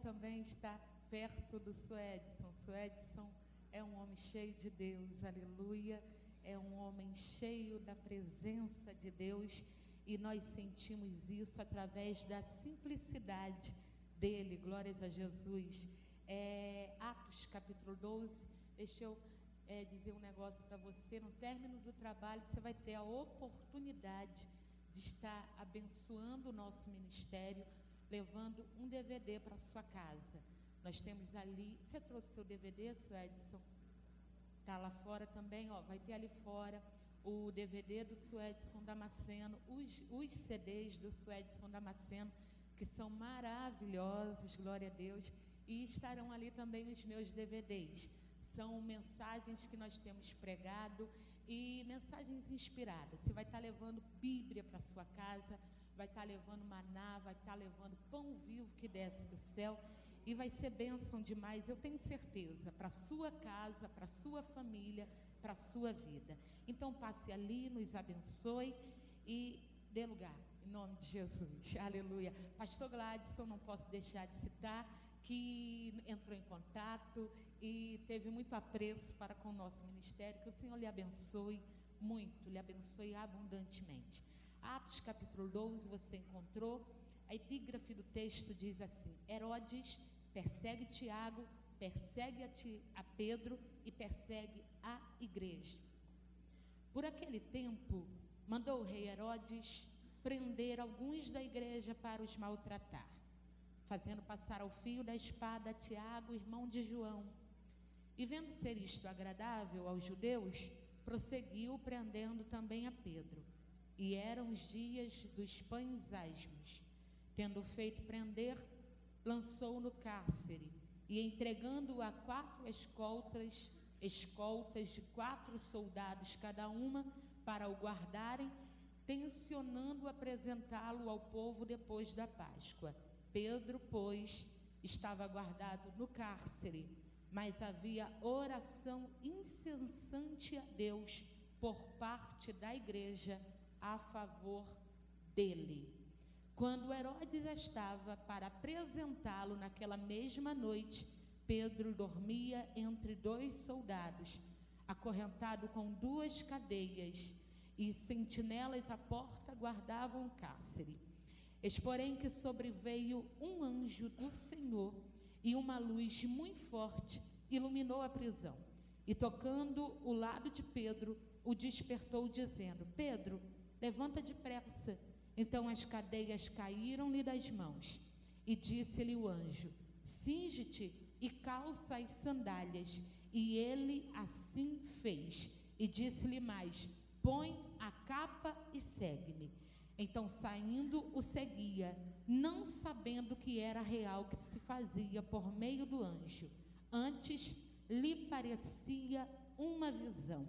também estar perto do Suedson. Suedson é um homem cheio de Deus, aleluia, é um homem cheio da presença de Deus, e nós sentimos isso através da simplicidade dele, glórias a Jesus. Atos capítulo 12, deixa eu dizer um negócio para você. No término do trabalho, você vai ter a oportunidade de estar abençoando o nosso ministério, levando um DVD para sua casa. Nós temos ali, você trouxe seu DVD, Suedson? Está lá fora também, ó, vai ter ali fora o DVD do Suedson Damasceno, os CDs do Suedson Damasceno, que são maravilhosos, glória a Deus, e estarão ali também os meus DVDs. São mensagens que nós temos pregado e mensagens inspiradas. Você vai estar levando Bíblia para sua casa, vai estar levando maná, vai estar levando pão vivo que desce do céu, e vai ser bênção demais, eu tenho certeza, para a sua casa, para a sua família, para a sua vida. Então passe ali, nos abençoe e dê lugar, em nome de Jesus, aleluia. Pastor Gladson, não posso deixar de citar, que entrou em contato e teve muito apreço para com o nosso ministério. Que o Senhor lhe abençoe muito, lhe abençoe abundantemente. Atos capítulo 12, você encontrou. A epígrafe do texto diz assim: Herodes persegue Tiago, persegue a Pedro e persegue a igreja. Por aquele tempo, mandou o rei Herodes prender alguns da igreja para os maltratar, fazendo passar ao fio da espada Tiago, irmão de João. E vendo ser isto agradável aos judeus, prosseguiu prendendo também a Pedro. E eram os dias dos pães asmos. Tendo feito prender, lançou-o no cárcere, e entregando-o a 4 escoltas de 4 soldados cada uma, para o guardarem, tencionando apresentá-lo ao povo depois da Páscoa. Pedro, pois, estava guardado no cárcere, mas havia oração incessante a Deus por parte da igreja a favor dele. Quando Herodes estava para apresentá-lo naquela mesma noite, Pedro dormia entre 2 soldados, acorrentado com 2 cadeias, e sentinelas à porta guardavam o cárcere. Eis, porém, que sobreveio um anjo do Senhor, e uma luz muito forte iluminou a prisão. E tocando o lado de Pedro, o despertou, dizendo: Pedro, levanta depressa. Então as cadeias caíram-lhe das mãos. E disse-lhe o anjo: cinge-te e calça as sandálias. E ele assim fez. E disse-lhe mais: põe a capa e segue-me. Então, saindo, o seguia, não sabendo que era real que se fazia por meio do anjo. Antes lhe parecia uma visão.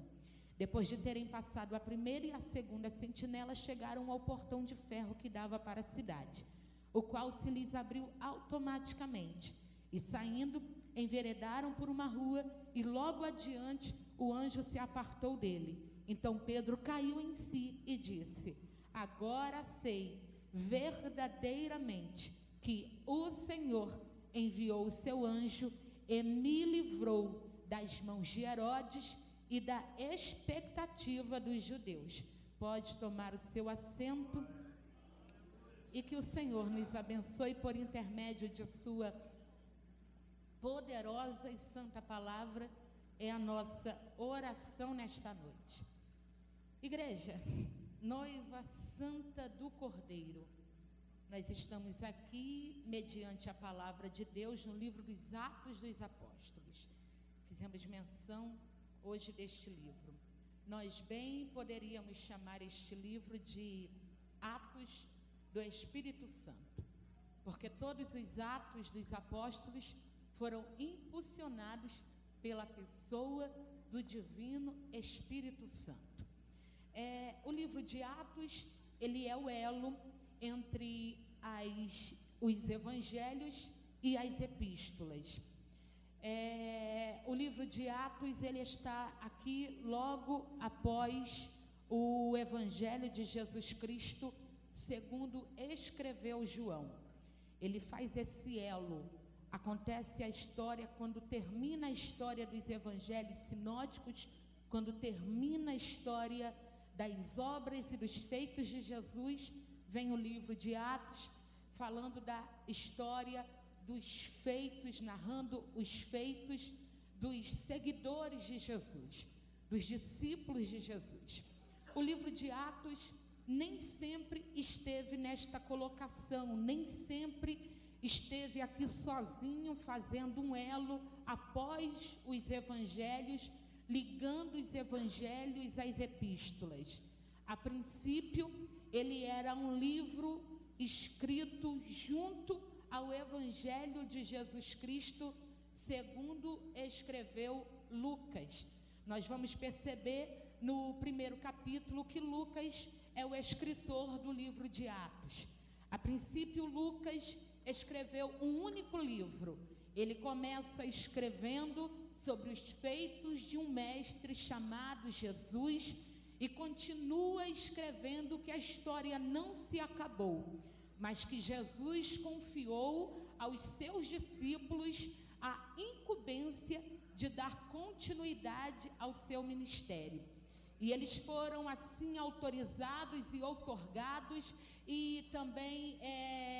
Depois de terem passado a primeira e a segunda sentinela, chegaram ao portão de ferro que dava para a cidade, o qual se lhes abriu automaticamente. E saindo, enveredaram por uma rua, e logo adiante o anjo se apartou dele. Então Pedro caiu em si e disse: agora sei verdadeiramente que o Senhor enviou o seu anjo e me livrou das mãos de Herodes e da expectativa dos judeus. Pode tomar o seu assento, e que o Senhor nos abençoe por intermédio de sua poderosa e santa palavra. É a nossa oração nesta noite. Igreja, noiva santa do Cordeiro, nós estamos aqui mediante a palavra de Deus no livro dos Atos dos Apóstolos. Fizemos menção hoje deste livro. Nós bem poderíamos chamar este livro de Atos do Espírito Santo, porque todos os atos dos apóstolos foram impulsionados pela pessoa do divino Espírito Santo. O livro de Atos, ele é o elo entre os evangelhos e as epístolas. O livro de Atos, ele está aqui logo após o Evangelho de Jesus Cristo, segundo escreveu João. Ele faz esse elo Acontece a história, quando termina a história dos evangelhos sinóticos, quando termina a história das obras e dos feitos de Jesus, vem o livro de Atos, falando da história dos feitos, narrando os feitos dos seguidores de Jesus, dos discípulos de Jesus. O livro de Atos nem sempre esteve nesta colocação, nem sempre esteve aqui sozinho, fazendo um elo após os evangelhos, ligando os evangelhos às epístolas. A princípio, ele era um livro escrito junto ao evangelho de Jesus Cristo, segundo escreveu Lucas. Nós vamos perceber no primeiro capítulo que Lucas é o escritor do livro de Atos. A princípio, Lucas escreveu um único livro. Ele começa escrevendo sobre os feitos de um mestre chamado Jesus e continua escrevendo que a história não se acabou, mas que Jesus confiou aos seus discípulos a incumbência de dar continuidade ao seu ministério. E eles foram assim autorizados e outorgados e também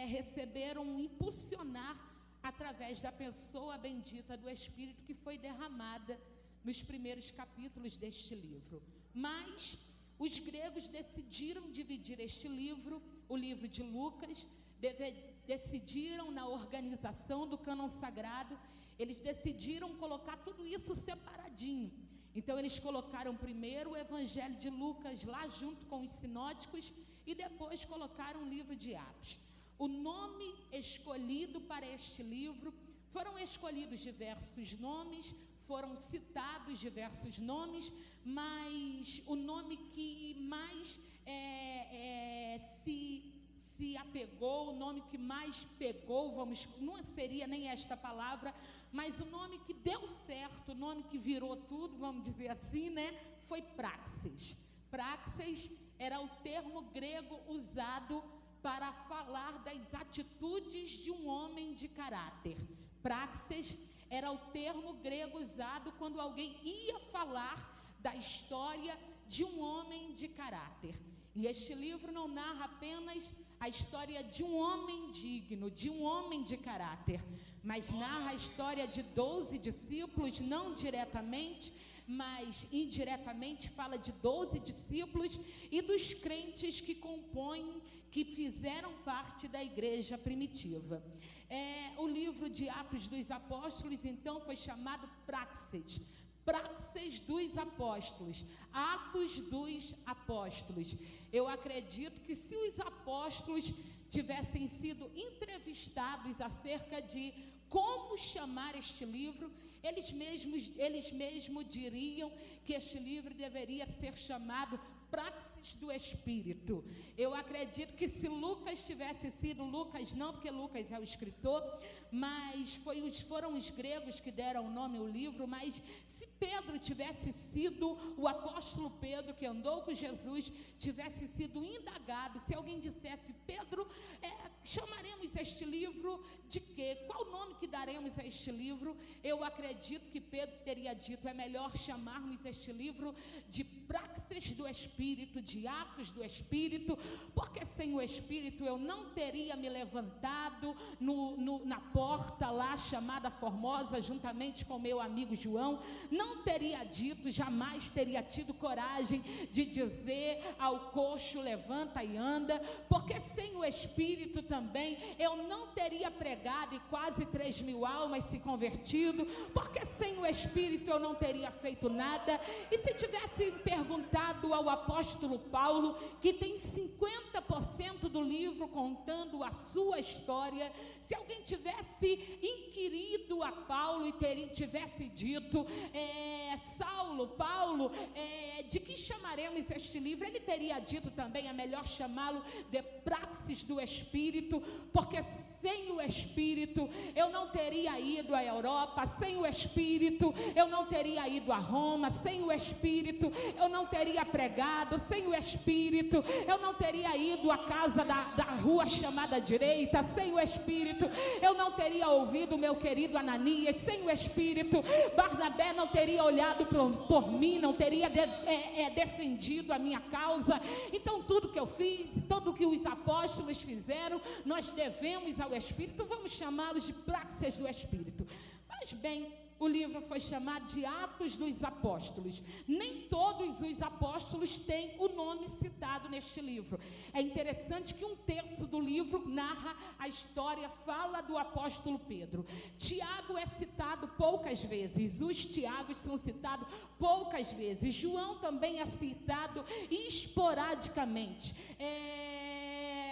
receberam impulsionar através da pessoa bendita do Espírito que foi derramada nos primeiros capítulos deste livro. Mas os gregos decidiram dividir este livro, o livro de Lucas, decidiram na organização do cânon sagrado, eles decidiram colocar tudo isso separadinho. Então eles colocaram primeiro o evangelho de Lucas lá junto com os sinóticos e depois colocaram o livro de Atos. O nome escolhido para este livro, foram escolhidos diversos nomes, foram citados diversos nomes, mas o nome que mais se apegou, o nome que mais pegou, não seria nem esta palavra, mas o nome que deu certo, o nome que virou tudo, vamos dizer assim, né, foi praxis. Praxis era o termo grego usado para falar das atitudes de um homem de caráter. Praxis era o termo grego usado quando alguém ia falar da história de um homem de caráter. E este livro não narra apenas a história de um homem digno, de um homem de caráter, mas narra a história de 12 discípulos, não diretamente, mas indiretamente fala de 12 discípulos e dos crentes que compõem, que fizeram parte da igreja primitiva. O livro de Atos dos Apóstolos, então, foi chamado Praxis. Praxis dos Apóstolos, Atos dos Apóstolos. Eu acredito que se os apóstolos tivessem sido entrevistados acerca de como chamar este livro, eles mesmos diriam que este livro deveria ser chamado Praxis do Espírito. Eu acredito que se Lucas tivesse sido, Lucas não, porque Lucas é o escritor, mas foram os gregos que deram o nome ao livro, mas se Pedro tivesse sido, o apóstolo Pedro, que andou com Jesus, tivesse sido indagado, se alguém dissesse, Pedro, chamaremos este livro de quê? Qual nome que daremos a este livro? Eu acredito que Pedro teria dito, é melhor chamarmos este livro de Praxis do Espírito, de Atos do Espírito, porque sem o Espírito eu não teria me levantado na porta lá chamada Formosa, juntamente com meu amigo João, não teria dito, jamais teria tido coragem de dizer ao coxo levanta e anda, porque sem o Espírito também eu não teria pregado e quase 3.000 almas se convertido, porque sem o Espírito eu não teria feito nada. E se tivesse perguntado ao apóstolo Paulo, que tem 50% do livro contando a sua história, se alguém tivesse inquirido a Paulo e tivesse dito, Paulo, de que chamaremos este livro? Ele teria dito também, é melhor chamá-lo de Praxis do Espírito, porque sem o Espírito eu não teria ido à Europa, sem o Espírito eu não teria ido a Roma, sem o Espírito eu não teria pregado, sem o Espírito eu não teria ido à casa da rua chamada direita, sem o Espírito eu não teria ouvido meu querido Ananias, sem o Espírito Barnabé não teria olhado por mim, não teria defendido a minha causa. Então tudo que eu fiz, tudo que os apóstolos fizeram, nós devemos ao Espírito, vamos chamá-los de praxes do Espírito. Mas bem, o livro foi chamado de Atos dos Apóstolos. Nem todos os apóstolos têm o nome citado neste livro. É interessante que 1/3 do livro narra a história, fala do apóstolo Pedro. Tiago é citado poucas vezes, os Tiagos são citados poucas vezes. João também é citado esporadicamente.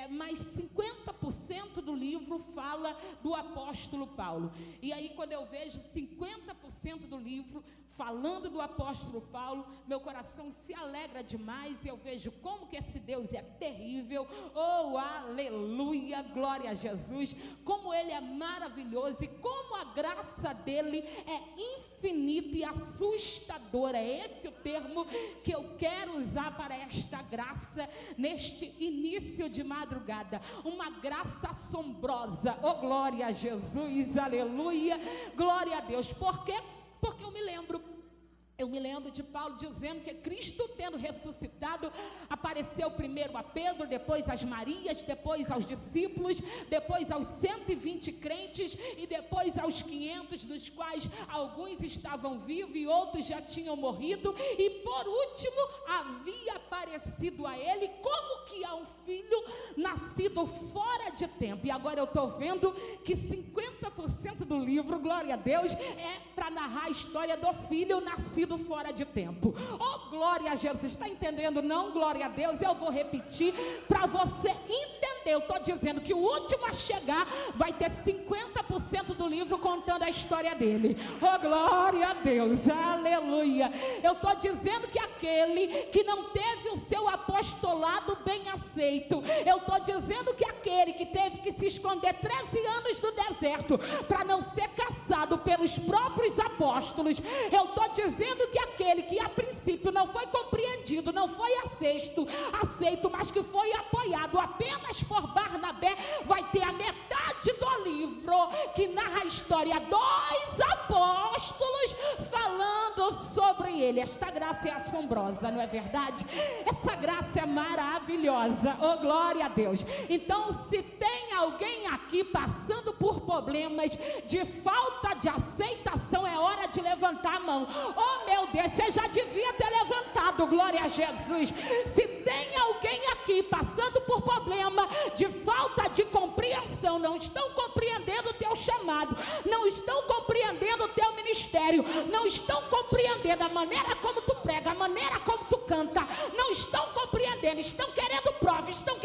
Mas 50% do livro fala do apóstolo Paulo. E aí quando eu vejo 50% do livro falando do apóstolo Paulo, meu coração se alegra demais, e eu vejo como que esse Deus é terrível, oh aleluia, glória a Jesus, como ele é maravilhoso e como a graça dele é infinita e assustadora. É esse o termo que eu quero usar para esta graça neste início de madrugada, uma graça assombrosa, oh glória a Jesus, aleluia, glória a Deus. Por quê? Porque eu me lembro de Paulo dizendo que Cristo, tendo ressuscitado, apareceu primeiro a Pedro, depois às Marias, depois aos discípulos, depois aos 120 crentes e depois aos 500, dos quais alguns estavam vivos e outros já tinham morrido, e por último havia aparecido a ele como que a um filho nascido fora de tempo. E agora eu estou vendo que 50% do livro, glória a Deus, é para narrar a história do filho nascido fora de tempo. Oh glória a Jesus, está entendendo não? Glória a Deus. Eu vou repetir para você entender. Eu estou dizendo que o último a chegar vai ter 50% do livro contando a história dele. Oh glória a Deus, aleluia. Eu estou dizendo que aquele que não teve o seu apostolado bem aceito, eu estou dizendo que aquele que teve que se esconder 13 anos no deserto para não ser caçado pelos próprios apóstolos, eu estou dizendo que aquele que a princípio não foi compreendido, não foi aceito, mas que foi apoiado apenas por Barnabé, vai ter a metade do livro que narra a história dos apóstolos falando sobre ele. Esta graça é assombrosa, não é verdade? Essa graça é maravilhosa, oh glória a Deus. Então, se tem alguém aqui passando por problemas de falta de aceitação, é hora de levantar a mão. Oh meu Deus, você já devia ter levantado, glória a Jesus. Se tem alguém aqui passando por problema de falta de compreensão, não estão compreendendo o teu chamado, não estão compreendendo o teu ministério, não estão compreendendo a maneira como tu prega, a maneira como tu canta, não estão compreendendo, estão querendo prova, estão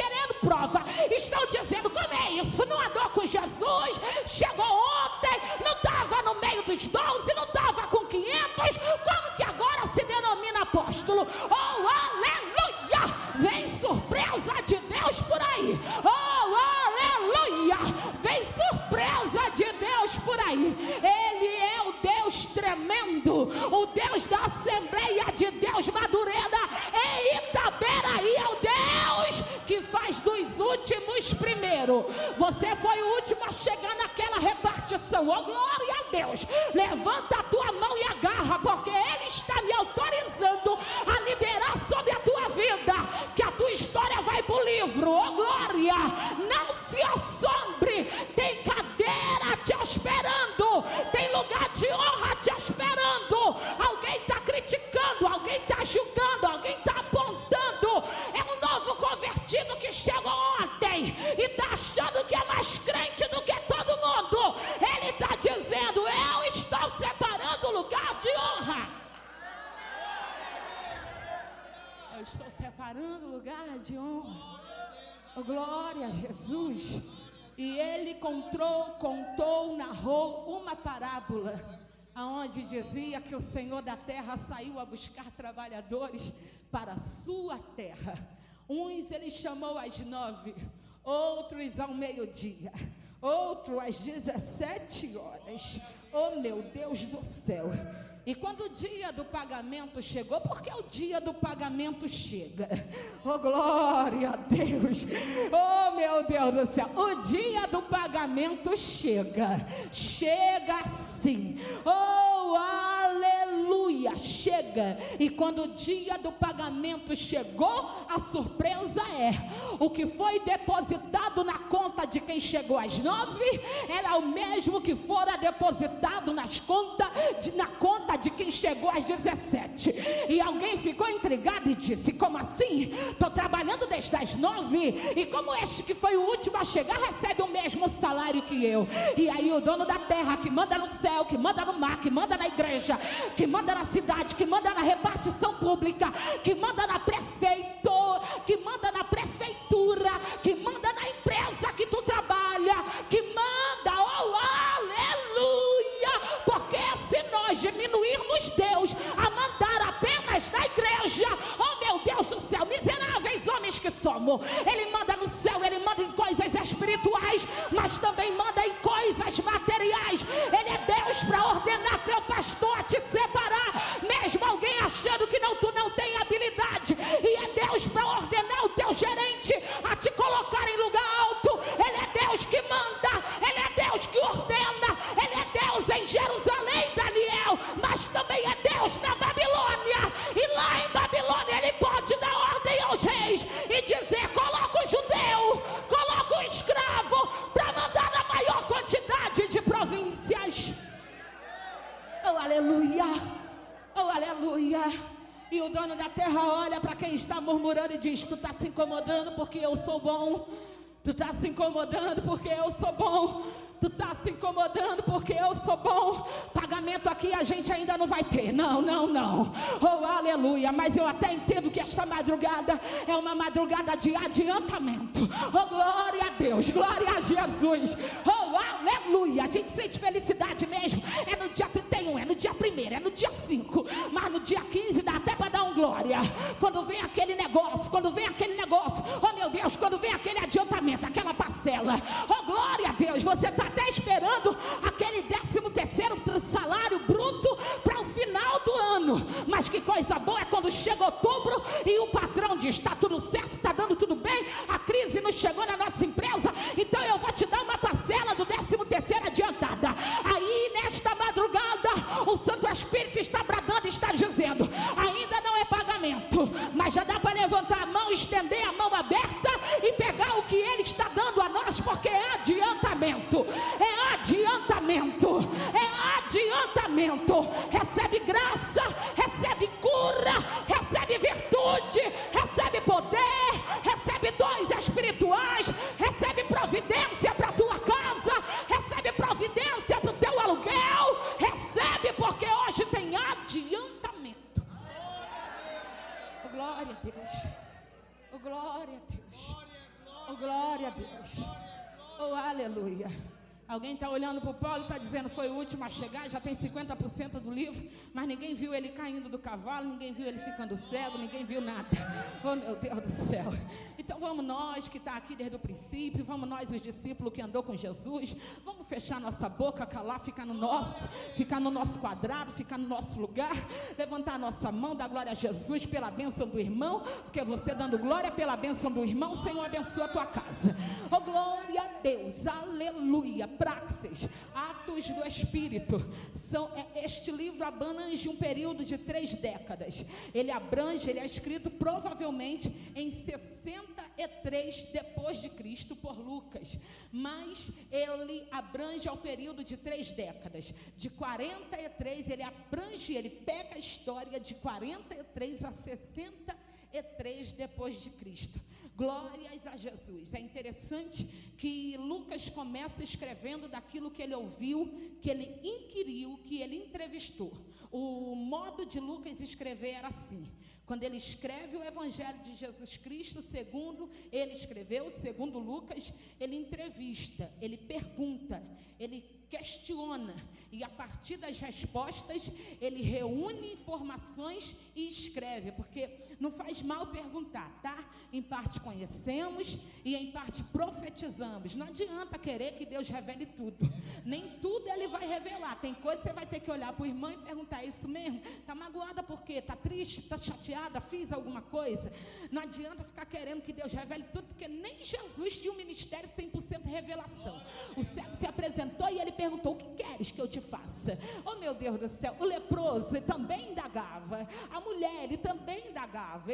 dizendo, como é isso? Não andou com Jesus, chegou ontem, não estava no meio dos 12, não estava com 500, como que agora se denomina apóstolo? Oh aleluia, vem surpresa de Deus por aí, oh aleluia, vem surpresa de Deus por aí. Ele é o Deus tremendo, o Deus da Assembleia de Deus Madureira em Itaberaí, é o Deus que faz dos últimos primeiro. Você foi o último a chegar naquela repartição, oh glória a Deus, levanta a tua mão e agarra, porque Ele está me autorizando a liberar sobre a tua vida, que a tua história vai para o livro, oh glória, não se assombre, tem cadeira te esperando, tem lugar de honra te esperando. Alguém está criticando, alguém está julgando, alguém está apontando, é um novo convertido que chegou ontem e está achando que é mais crente do que todo mundo. Ele está dizendo, eu estou separando o lugar de honra, eu estou separando o lugar de honra, oh, glória a Jesus. E ele narrou uma parábola, aonde dizia que o Senhor da terra saiu a buscar trabalhadores para a sua terra. Uns ele chamou às 9, outros ao meio-dia, outro às 17 horas. Oh, meu Deus do céu! E quando o dia do pagamento chegou, porque o dia do pagamento chega, oh glória a Deus, oh meu Deus do céu, o dia do pagamento chega sim, oh aleluia, chega. E quando o dia do pagamento chegou, a surpresa é, o que foi depositado na conta de quem chegou às 9, era o mesmo que fora depositado na conta de quem chegou às 17. E alguém ficou intrigado e disse: como assim? Estou trabalhando desde as 9 e como este que foi o último a chegar recebe o mesmo salário que eu? E aí o dono da terra, que manda no céu, que manda no mar, que manda na igreja, que manda na cidade, que manda na repartição pública, que manda na que manda na prefeitura, que manda na empresa que tu trabalha, que manda, oh aleluia, porque se nós diminuirmos Deus a mandar apenas na igreja, oh meu Deus do céu, miseráveis homens que somos, Ele manda no céu, Ele manda em coisas espirituais, mas também manda em coisas materiais. Ele é Deus para ordenar teu pastor a te separar, mesmo alguém achando que tu não tem habilidade, e é Deus para ordenar o teu gerente a te colocar em lugar alto. Ele é Deus que manda, Ele é Deus que ordena, Ele é Deus em Jerusalém, Daniel, mas também é Deus na Babilônia, e lá em Babilônia Ele pode dar ordem aos reis e dizer: coloca o judeu, coloca o escravo, para mandar na maior quantidade de províncias. Oh aleluia, oh aleluia. E o dono da terra olha para quem está murmurando e diz: tu está se incomodando porque eu sou bom, tu está se incomodando porque eu sou bom, tu está se incomodando porque eu sou bom. Pagamento aqui a gente ainda não vai ter, não, oh aleluia. Mas eu até entendo que esta madrugada é uma madrugada de adiantamento. Oh glória a Deus, glória a Jesus, oh aleluia. A gente sente felicidade mesmo, é no dia 31, é no dia 1º, é no dia 5, mas no dia 15 dá até para dar um glória, quando vem aquele negócio, oh meu Deus, quando vem aquele adiantamento, aquela parcela, oh glória a Deus. Você está até esperando aquele 13º salário bruto para o final do ano, mas que coisa boa é quando chega outubro e o patrão diz: está tudo certo, está dando tudo bem, a crise não chegou na nossa empresa, então eu vou te dar uma parcela do 13º adiantada. Aí nesta madrugada o Santo Espírito está bradando, está dizendo: ainda não é pagamento, mas já dá para levantar a mão, estender a mão aberta e pegar o que Ele está dando a nós, porque é adiantamento, é adiantamento, é adiantamento. Recebe graça, recebe cura, recebe virtude, recebe poder, recebe dons espirituais, recebe providência para a tua casa, recebe providência para o teu aluguel, recebe, porque hoje tem adiantamento. Oh glória a Deus, oh glória a Deus, oh glória a Deus, oh aleluia. Alguém está olhando para o Paulo e está dizendo: foi o último a chegar, já tem 50% do livro, mas ninguém viu ele caindo do cavalo, ninguém viu ele ficando cego, ninguém viu nada. Oh meu Deus do céu. Então vamos nós que está aqui desde o princípio, vamos nós os discípulos que andou com Jesus, vamos fechar nossa boca, calar, ficar no nosso quadrado, ficar no nosso lugar, levantar a nossa mão, dar glória a Jesus pela bênção do irmão, porque você dando glória pela bênção do irmão, o Senhor abençoa a tua casa. Oh glória a Deus, aleluia. Praxis, Atos do Espírito, este livro abrange um período de 3 décadas. Ele é escrito provavelmente em 63 depois de Cristo por Lucas, mas ele abrange ao período de 3 décadas, de 43 ele pega a história de 43 a 63 depois de Cristo. Glórias a Jesus. É interessante que Lucas começa escrevendo daquilo que ele ouviu, que ele inquiriu, que ele entrevistou. O modo de Lucas escrever era assim: quando ele escreve o Evangelho de Jesus Cristo, segundo ele escreveu, segundo Lucas, ele entrevista, ele pergunta, ele questiona, e a partir das respostas ele reúne informações e escreve, porque não faz mal perguntar, tá? Em parte conhecemos e em parte profetizamos. Não adianta querer que Deus revele tudo, nem tudo ele vai revelar. Tem coisa que você vai ter que olhar para o irmão e perguntar: é isso mesmo? Está magoada por quê? Está triste? Está chateada? Fiz alguma coisa? Não adianta ficar querendo que Deus revele tudo, porque nem Jesus tinha um ministério 100% revelação. O cego se apresentou e ele perguntou: o que queres que eu te faça? Oh, meu Deus do céu. O leproso também indagava, a mulher, ele também indagava,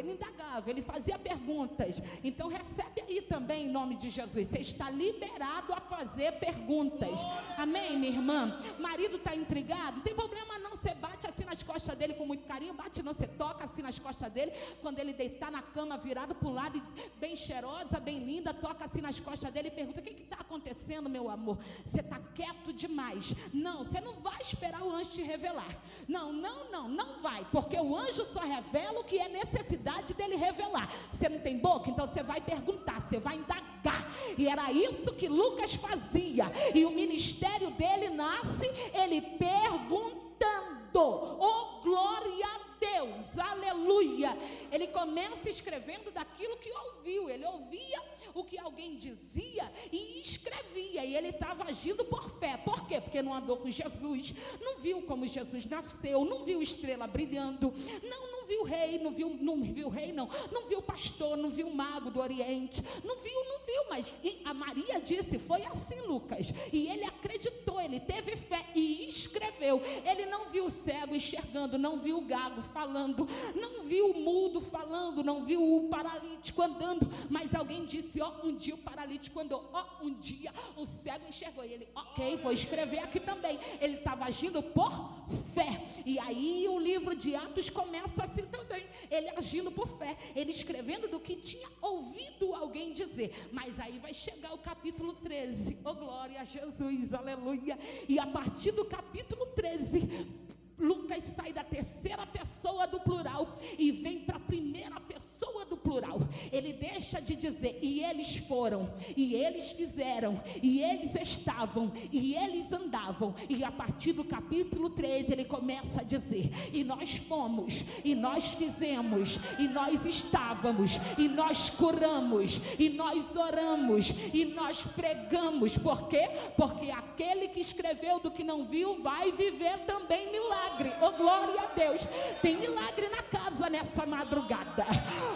ele fazia perguntas. Então recebe aí também, em nome de Jesus, você está liberado a fazer perguntas. Amém, minha irmã? Marido está intrigado? Não tem problema não, você bate assim nas costas dele com muito carinho, bate não, você toca assim nas costas dele, quando ele deitar na cama virado para um lado, e bem cheirosa, bem linda, toca assim nas costas dele e pergunta: o que está acontecendo, meu amor? Você está quieto demais. Não, você não vai esperar o anjo te revelar. Não vai, porque o anjo só revela o que é necessidade dele revelar. Você não tem boca? Então você vai perguntar, você vai indagar. E era isso que Lucas fazia, e o ministério dele nasce ele perguntando. Oh, glória a Deus, aleluia. Ele começa escrevendo daquilo que ouviu. Ele ouvia o que alguém dizia e escrevia, e ele estava agindo por fé. Por quê? Porque não andou com Jesus, não viu como Jesus nasceu, não viu estrela brilhando, não viu rei, não viu pastor, não viu mago do Oriente, não viu, mas a Maria disse: foi assim, Lucas, e ele acreditou, ele teve fé e escreveu. Ele não viu o cego enxergando, não viu o gago falando, não viu o mudo falando, não viu o paralítico andando, mas alguém disse: um dia o paralítico andou, um dia o cego enxergou, e ele: ok, vou escrever aqui também. Ele estava agindo por fé, e aí o livro de Atos começa assim também, ele agindo por fé, ele escrevendo do que tinha ouvido alguém dizer. Mas aí vai chegar o capítulo 13, oh glória a Jesus, aleluia, e a partir do capítulo 13, Lucas sai da terceira pessoa do plural e vem para a primeira pessoa do plural. Ele deixa de dizer: e eles foram, e eles fizeram, e eles estavam, e eles andavam. E a partir do capítulo 13 ele começa a dizer: e nós fomos, e nós fizemos, e nós estávamos, e nós curamos, e nós oramos, e nós pregamos. Por quê? Porque aquele que escreveu do que não viu vai viver também milagre. Oh, glória a Deus. Tem milagre na casa nessa madrugada.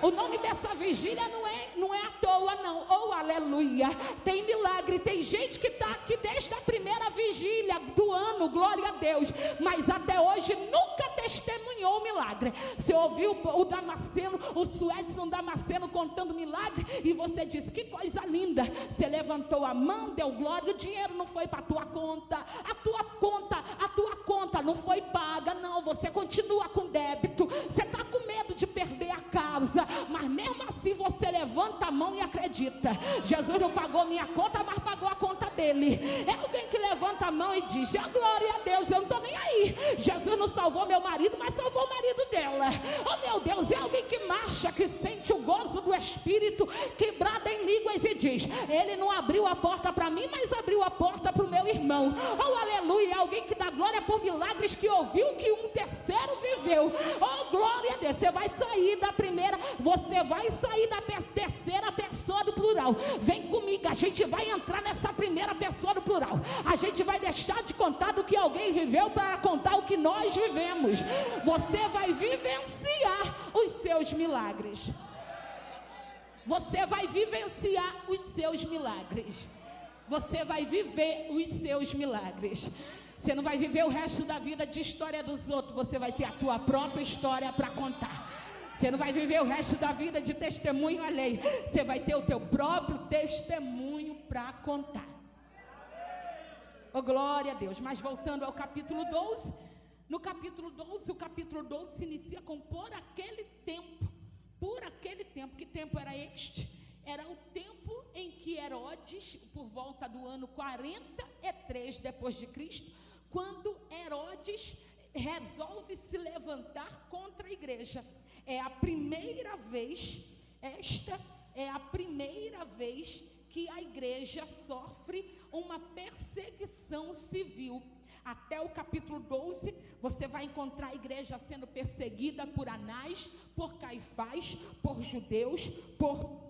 O nome dessa vigília não é à toa não. Oh, aleluia. Tem milagre. Tem gente que está aqui desde a primeira vigília do ano, glória a Deus, mas até hoje nunca testemunhou o milagre. Você ouviu o Damasceno, o Suedson Damasceno contando milagre, e você disse: que coisa linda. Você levantou a mão, deu glória, o dinheiro não foi para a tua conta, a tua conta não foi paga, não, você continua com débito, você está com medo de perder a casa, mas mesmo assim você levanta a mão e acredita: Jesus não pagou minha conta, mas pagou a conta dele. É alguém que levanta a mão e diz: glória a Deus, eu não estou nem aí. Jesus não salvou meu marido, mas salvou o marido dela. Oh meu Deus, é alguém que marcha, que sente o gozo do Espírito, que brada em línguas e diz: ele não abriu a porta para mim, mas abriu a porta para o meu irmão. Oh aleluia, é alguém que dá glória por milagres que ouviu que um terceiro viveu. Oh glória a Deus. Você vai sair da primeira, você vai sair da terceira pessoa do plural. Vem comigo, a gente vai entrar nessa primeira pessoa do plural. A gente vai deixar de contar do que alguém viveu para contar o que nós vivemos. Você vai vivenciar os seus milagres. Você vai vivenciar os seus milagres. Você vai viver os seus milagres. Você não vai viver o resto da vida de história dos outros. Você vai ter a tua própria história para contar. Você não vai viver o resto da vida de testemunho alheio. Você vai ter o teu próprio testemunho para contar. Oh, glória a Deus. Mas voltando ao capítulo 12. No capítulo 12, o capítulo 12 se inicia com por aquele tempo. Por aquele tempo. Que tempo era este? Era o tempo em que Herodes, por volta do ano 43 depois de Cristo, quando Herodes resolve se levantar contra a igreja. É a primeira vez, esta é a primeira vez que a igreja sofre uma perseguição civil. Até o capítulo 12, você vai encontrar a igreja sendo perseguida por Anás, por Caifás, por judeus, por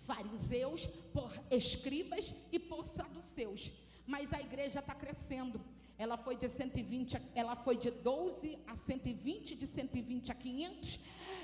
fariseus, por escribas e por saduceus. Mas a igreja está crescendo. Ela foi de 120, ela foi de 12 a 120, de 120 a 500.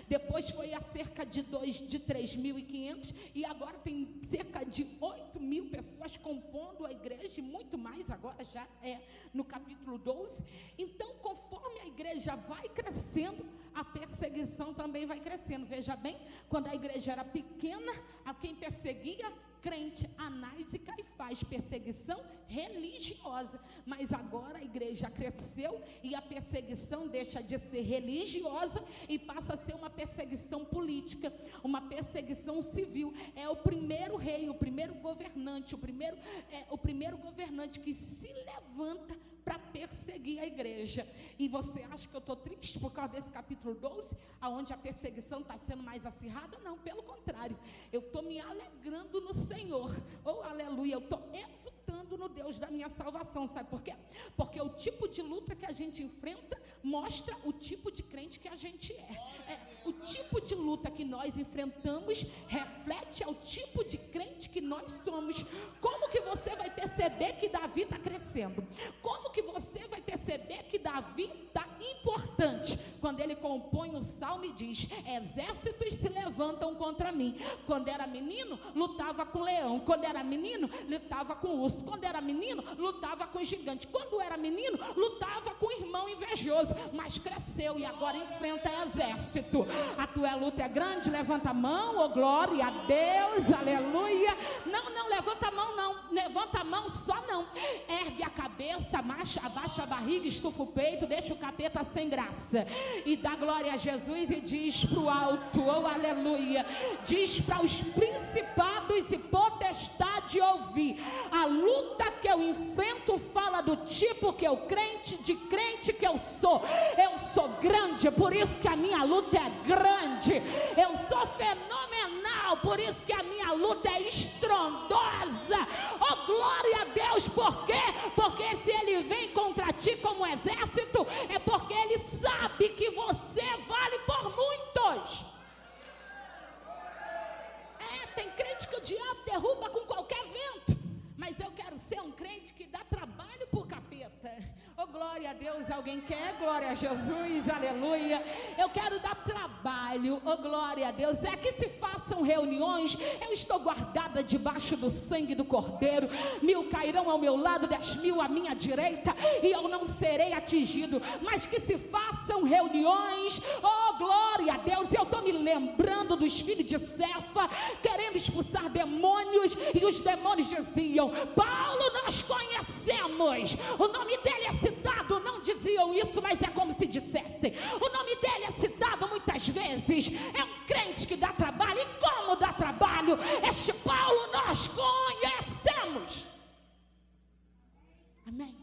Depois foi a cerca de 3.500, e agora tem cerca de 8.000 pessoas compondo a igreja, e muito mais agora já é no capítulo 12. Então, conforme a igreja vai crescendo, a perseguição também vai crescendo. Veja bem, quando a igreja era pequena, a quem perseguia? Crente, Anás e Caifás, perseguição religiosa. Mas agora a igreja cresceu e a perseguição deixa de ser religiosa e passa a ser uma perseguição política, uma perseguição civil. É o primeiro rei, o primeiro governante, o primeiro governante que se levanta para perseguir a igreja. E você acha que eu estou triste por causa desse capítulo 12, aonde a perseguição está sendo mais acirrada? Não, pelo contrário, eu estou me alegrando no Senhor. Oh, aleluia, eu estou exultando no Deus da minha salvação. Sabe por quê? Porque o tipo de luta que a gente enfrenta mostra o tipo de crente que a gente é. O tipo de luta que nós enfrentamos reflete ao tipo de crente que nós somos. Como que você vai perceber que Davi está crescendo? Como que você vai perceber que Davi está importante? Quando ele compõe o salmo e diz: exércitos se levantam contra mim. Quando era menino, lutava com leão. Quando era menino, lutava com urso. Quando era menino, lutava com gigante. Quando era menino, lutava com irmão invejoso. Mas cresceu e agora enfrenta exército. A tua luta é grande? Levanta a mão, oh glória a Deus, aleluia. Não, levanta a mão não, levanta a mão só não. Ergue a cabeça, abaixa a barriga, estufa o peito, deixa o capeta sem graça. E dá glória a Jesus e diz pro alto, oh aleluia. Diz para os principados e potestade ouvir. A luta que eu enfrento fala do tipo que eu crente que eu sou. Eu sou grande, por isso que a minha luta é grande. Eu sou fenomenal, por isso que a minha luta é estrondosa. Oh glória a Deus, por quê? Porque se ele vem contra ti como exército, é porque ele sabe que você vale por muitos. Tem crente que o diabo derruba com qualquer vento, mas eu quero ser um crente que dá trabalho pro capeta. Oh glória a Deus, alguém quer? Glória a Jesus, aleluia. Eu quero dar trabalho, oh glória a Deus. É que se façam reuniões, eu estou guardada debaixo do sangue do Cordeiro. 1000 cairão ao meu lado, 10.000 à minha direita, e eu não serei atingido. Mas que se façam reuniões, oh glória a Deus. Eu estou me lembrando dos filhos de Cefa, querendo expulsar demônios, e os demônios diziam: Paulo nós conhecemos, o nome dele é citado. Não diziam isso, mas é como se dissessem: o nome dele é citado muitas vezes. É um crente que dá trabalho. E como dá trabalho? Este Paulo nós conhecemos. Amém,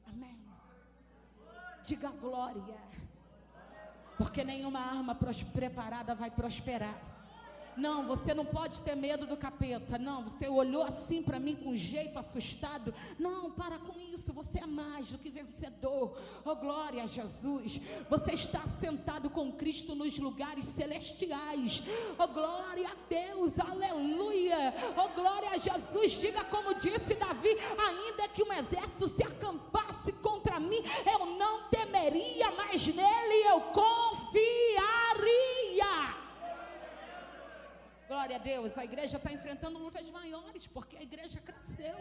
amém. Diga glória, porque nenhuma arma preparada vai prosperar. Não, você não pode ter medo do capeta. Não, você olhou assim para mim com jeito assustado. Não, para com isso, você é mais do que vencedor. Oh glória a Jesus. Você está sentado com Cristo nos lugares celestiais. Oh glória a Deus, aleluia. Oh glória a Jesus. Diga como disse Davi: ainda que um exército se acampasse contra mim, eu não temeria, mas nele eu confiaria. Glória a Deus. A igreja está enfrentando lutas maiores, porque a igreja cresceu.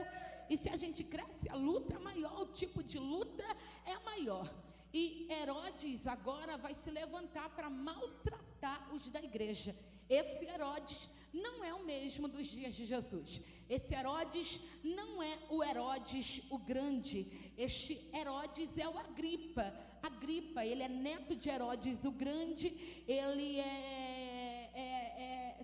E se a gente cresce, a luta é maior, o tipo de luta é maior. E Herodes agora vai se levantar para maltratar os da igreja. Esse Herodes não é o mesmo dos dias de Jesus. Esse Herodes não é o Herodes o grande. Este Herodes é o Agripa. Agripa, ele é neto de Herodes o grande. Ele é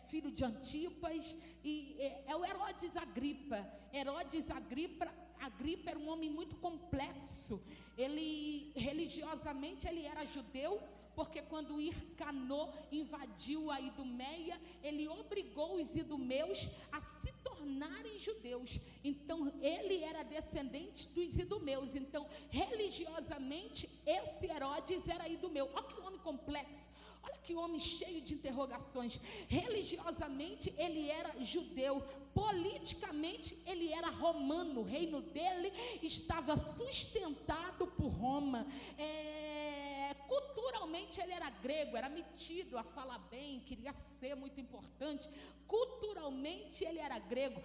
filho de Antipas, e é o Herodes Agripa. Herodes Agripa era um homem muito complexo. Ele, religiosamente, ele era judeu, Porque quando Ircanô invadiu a Idumeia, ele obrigou os idumeus a se tornarem judeus. Então ele era descendente dos idumeus. Então religiosamente esse Herodes era idumeu. Olha que homem complexo. Olha que homem cheio de interrogações. Religiosamente ele era judeu, politicamente ele era romano, o reino dele estava sustentado por Roma. Culturalmente ele era grego, era metido a falar bem, queria ser muito importante. Culturalmente ele era grego.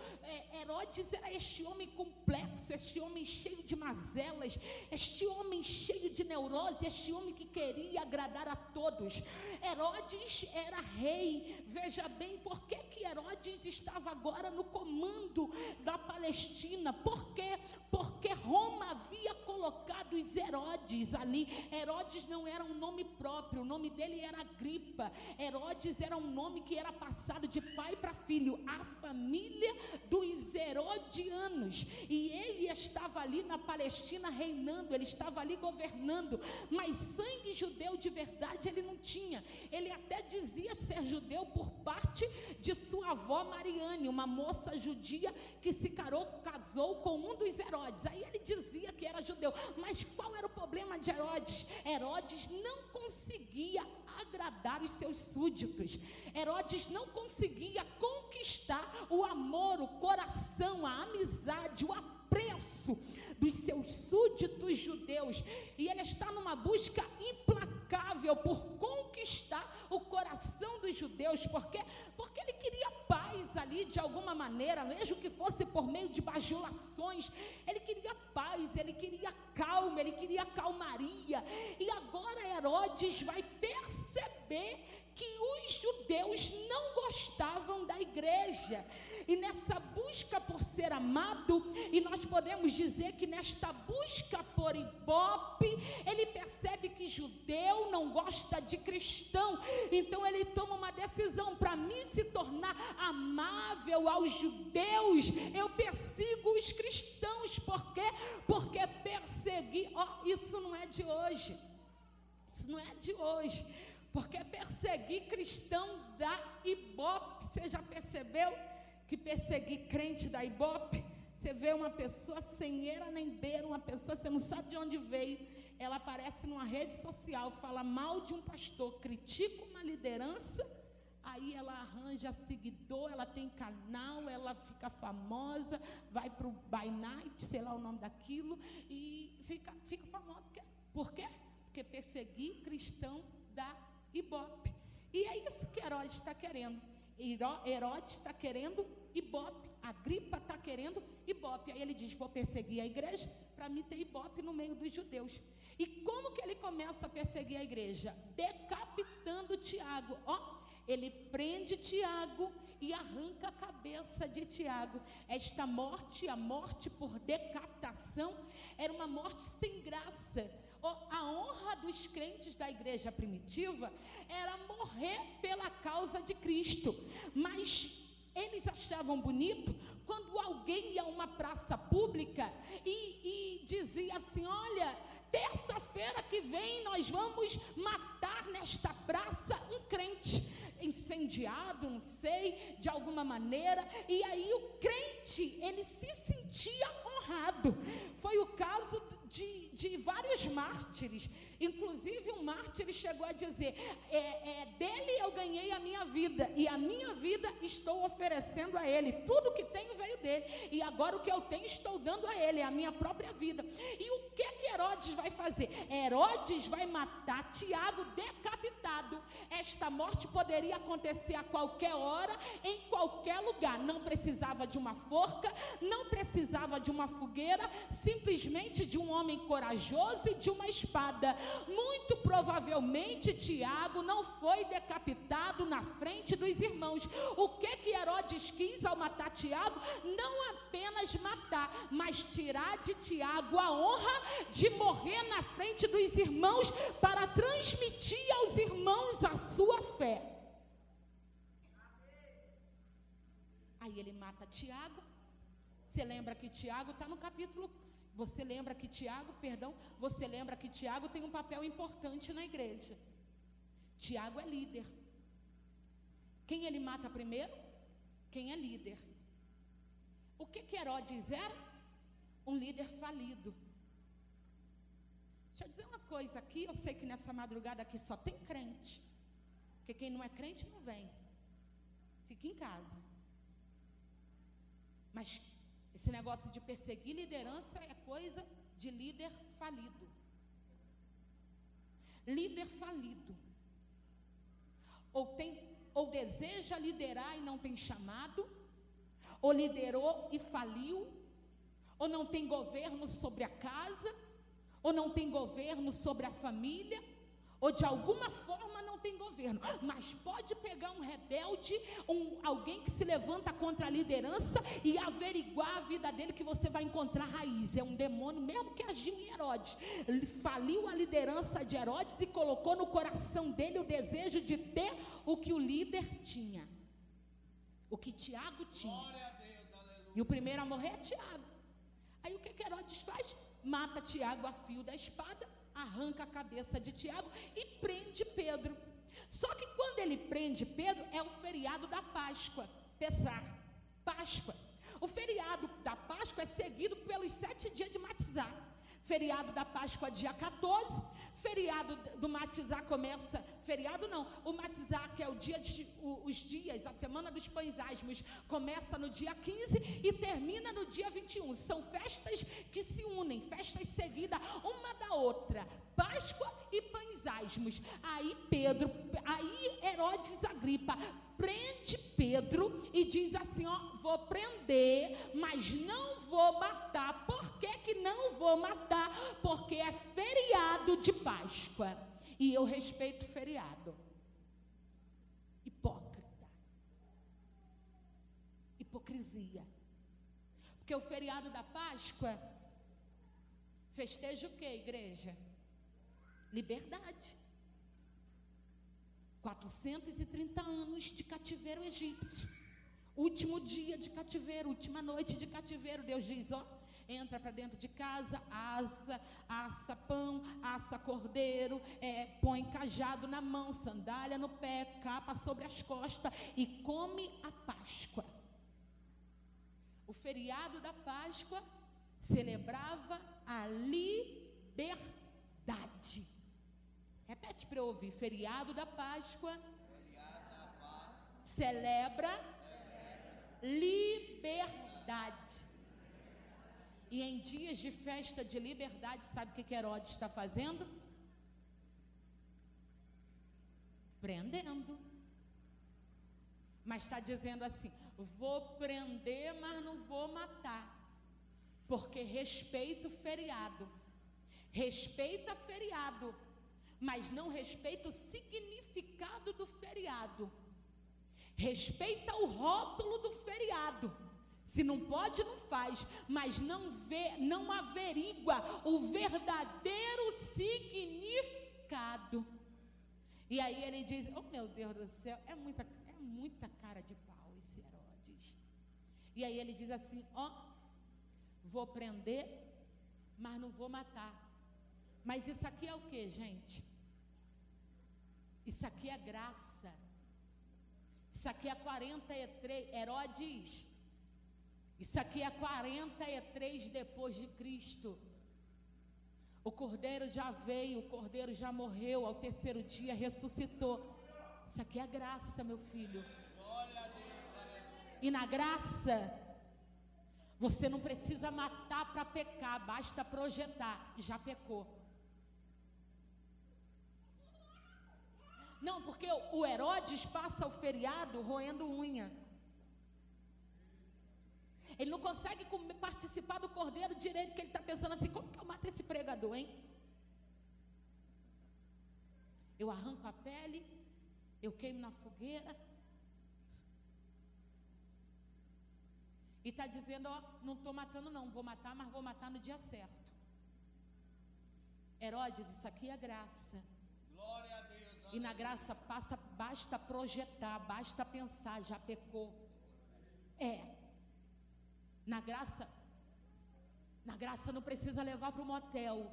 Herodes era este homem complexo, este homem cheio de mazelas, este homem cheio de neurose, este homem que queria agradar a todos. Herodes era rei. Veja bem, por que Herodes estava agora no comando da Palestina? Por quê? Porque Roma havia colocado os Herodes ali. Herodes não era um nome próprio, o nome dele era Agripa. Herodes era um nome que era passado de pai para filho, a família dos herodianos, e ele estava ali na Palestina reinando, ele estava ali governando, mas sangue judeu de verdade ele não tinha. Ele até dizia ser judeu por parte de sua avó Mariane, uma moça judia que se casou com um dos Herodes. Aí ele dizia que era judeu, mas qual era o problema de Herodes? Herodes não conseguia agradar os seus súditos. Herodes não conseguia conquistar o amor, o coração, a amizade, o apreço dos seus súditos judeus. E ele está numa busca implacável por conquistar o coração dos judeus. Por quê? Porque ele queria paz ali de alguma maneira, mesmo que fosse por meio de bajulações. Ele queria paz, ele queria calma, ele queria calmaria. E agora Herodes vai perceber que os judeus não gostavam da igreja. E nessa busca por ser amado, e nós podemos dizer que nesta busca por ibope, ele percebe que judeu não gosta de cristão. Então ele toma uma decisão: para mim se tornar amável aos judeus, eu persigo os cristãos. Por quê? Porque perseguir, isso não é de hoje. Isso não é de hoje. Porque perseguir cristão dá ibope. Você já percebeu que perseguir crente dá ibope? Você vê uma pessoa sem eira nem beira, uma pessoa, você não sabe de onde veio, ela aparece numa rede social, fala mal de um pastor, critica uma liderança, aí ela arranja seguidor, ela tem canal, ela fica famosa, vai para o By Night, sei lá o nome daquilo, e fica famosa. Por quê? Porque perseguir cristão dá ibope. E é isso que Herodes está querendo. Herodes está querendo ibope. Agripa está querendo ibope. Aí ele diz: vou perseguir a igreja para mim ter ibope no meio dos judeus. E como que ele começa a perseguir a igreja? Decapitando Tiago. Ele prende Tiago e arranca a cabeça de Tiago. Esta morte, a morte por decapitação, era uma morte sem graça. A honra dos crentes da igreja primitiva era morrer pela causa de Cristo. Mas eles achavam bonito quando alguém ia a uma praça pública e dizia assim: olha, terça-feira que vem nós vamos matar nesta praça um crente, incendiado, não sei, de alguma maneira. E aí o crente, ele se sentia honrado. Foi o caso de vários mártires. Inclusive um mártir chegou a dizer: dele eu ganhei a minha vida, e a minha vida estou oferecendo a ele. Tudo que tenho veio dele, e agora o que eu tenho estou dando a ele, a minha própria vida. E o que Herodes vai fazer? Herodes vai matar Tiago decapitado. Esta morte poderia acontecer a qualquer hora, em qualquer lugar. Não precisava de uma forca, não precisava de uma fogueira, simplesmente de um homem corajoso e de uma espada. Muito provavelmente Tiago não foi decapitado na frente dos irmãos. O que Herodes quis ao matar Tiago? Não apenas matar, mas tirar de Tiago a honra de morrer na frente dos irmãos, para transmitir aos irmãos a sua fé. Aí ele mata Tiago. Você lembra que Tiago está no capítulo... Você lembra que Tiago tem um papel importante na igreja. Tiago é líder. Quem ele mata primeiro? Quem é líder. O que Herodes era? Um líder falido. Deixa eu dizer uma coisa aqui, eu sei que nessa madrugada aqui só tem crente. Porque quem não é crente não vem. Fica em casa. Mas esse negócio de perseguir liderança é coisa de líder falido. Líder falido. Ou deseja liderar e não tem chamado, ou liderou e faliu, ou não tem governo sobre a casa, ou não tem governo sobre a família, ou de alguma forma não tem governo, mas pode pegar um rebelde, alguém que se levanta contra a liderança e averiguar a vida dele, que você vai encontrar raiz. É um demônio mesmo que agiu em Herodes. Ele faliu a liderança de Herodes e colocou no coração dele o desejo de ter o que o líder tinha, o que Tiago tinha. Glória a Deus, aleluia. E o primeiro a morrer é Tiago. Aí o que Herodes faz? Mata Tiago a fio da espada, arranca a cabeça de Tiago e prende Pedro. Só que quando ele prende Pedro, é o feriado da Páscoa, Pessar, Páscoa. O feriado da Páscoa é seguido pelos 7 dias de Matizá. Feriado da Páscoa, dia 14. Feriado do Matizá começa, feriado não, o Matizá, que é os dias, a semana dos pães asmos, começa no dia 15 e termina no dia 21. São festas que se unem, festas seguidas uma da outra, Páscoa e pães asmos. Aí Herodes Agripa prende Pedro e diz assim, ó, vou prender, mas não vou matar. Por que não vou matar? Porque é feriado de Páscoa e eu respeito o feriado. Hipócrita. Hipocrisia. Porque o feriado da Páscoa festeja o que, igreja? Liberdade. 430 anos de cativeiro egípcio. Último dia de cativeiro, última noite de cativeiro. Deus diz, ó, entra para dentro de casa, assa pão, assa cordeiro, põe cajado na mão, sandália no pé, capa sobre as costas e come a Páscoa. O feriado da Páscoa celebrava a liberdade. Repete para eu ouvir. Feriado da Páscoa celebra liberdade. E em dias de festa de liberdade, sabe o que Herodes está fazendo? Prendendo. Mas está dizendo assim, vou prender, mas não vou matar, porque respeito o feriado. Respeita feriado, mas não respeita o significado do feriado. Respeita o rótulo do feriado. Se não pode, não faz, mas não averigua o verdadeiro significado. E aí ele diz, oh meu Deus do céu, é muita cara de pau esse Herodes. E aí ele diz assim, ó, vou prender, mas não vou matar. Mas isso aqui é o que, gente? Isso aqui é graça. Isso aqui é 43, Herodes, isso aqui é 43 depois de Cristo. O Cordeiro já veio, o Cordeiro já morreu, ao terceiro dia ressuscitou. Isso aqui é graça, meu filho. E na graça, você não precisa matar para pecar, basta projetar, já pecou. Não, porque o Herodes passa o feriado roendo unha. Ele não consegue participar do cordeiro direito, que ele está pensando assim, como que eu mato esse pregador, hein? Eu arranco a pele, eu queimo na fogueira. E está dizendo, ó, não estou matando não, vou matar, mas vou matar no dia certo. Herodes, isso aqui é graça. Glória a Deus. E na graça basta projetar, basta pensar, já pecou. Na graça não precisa levar para o motel.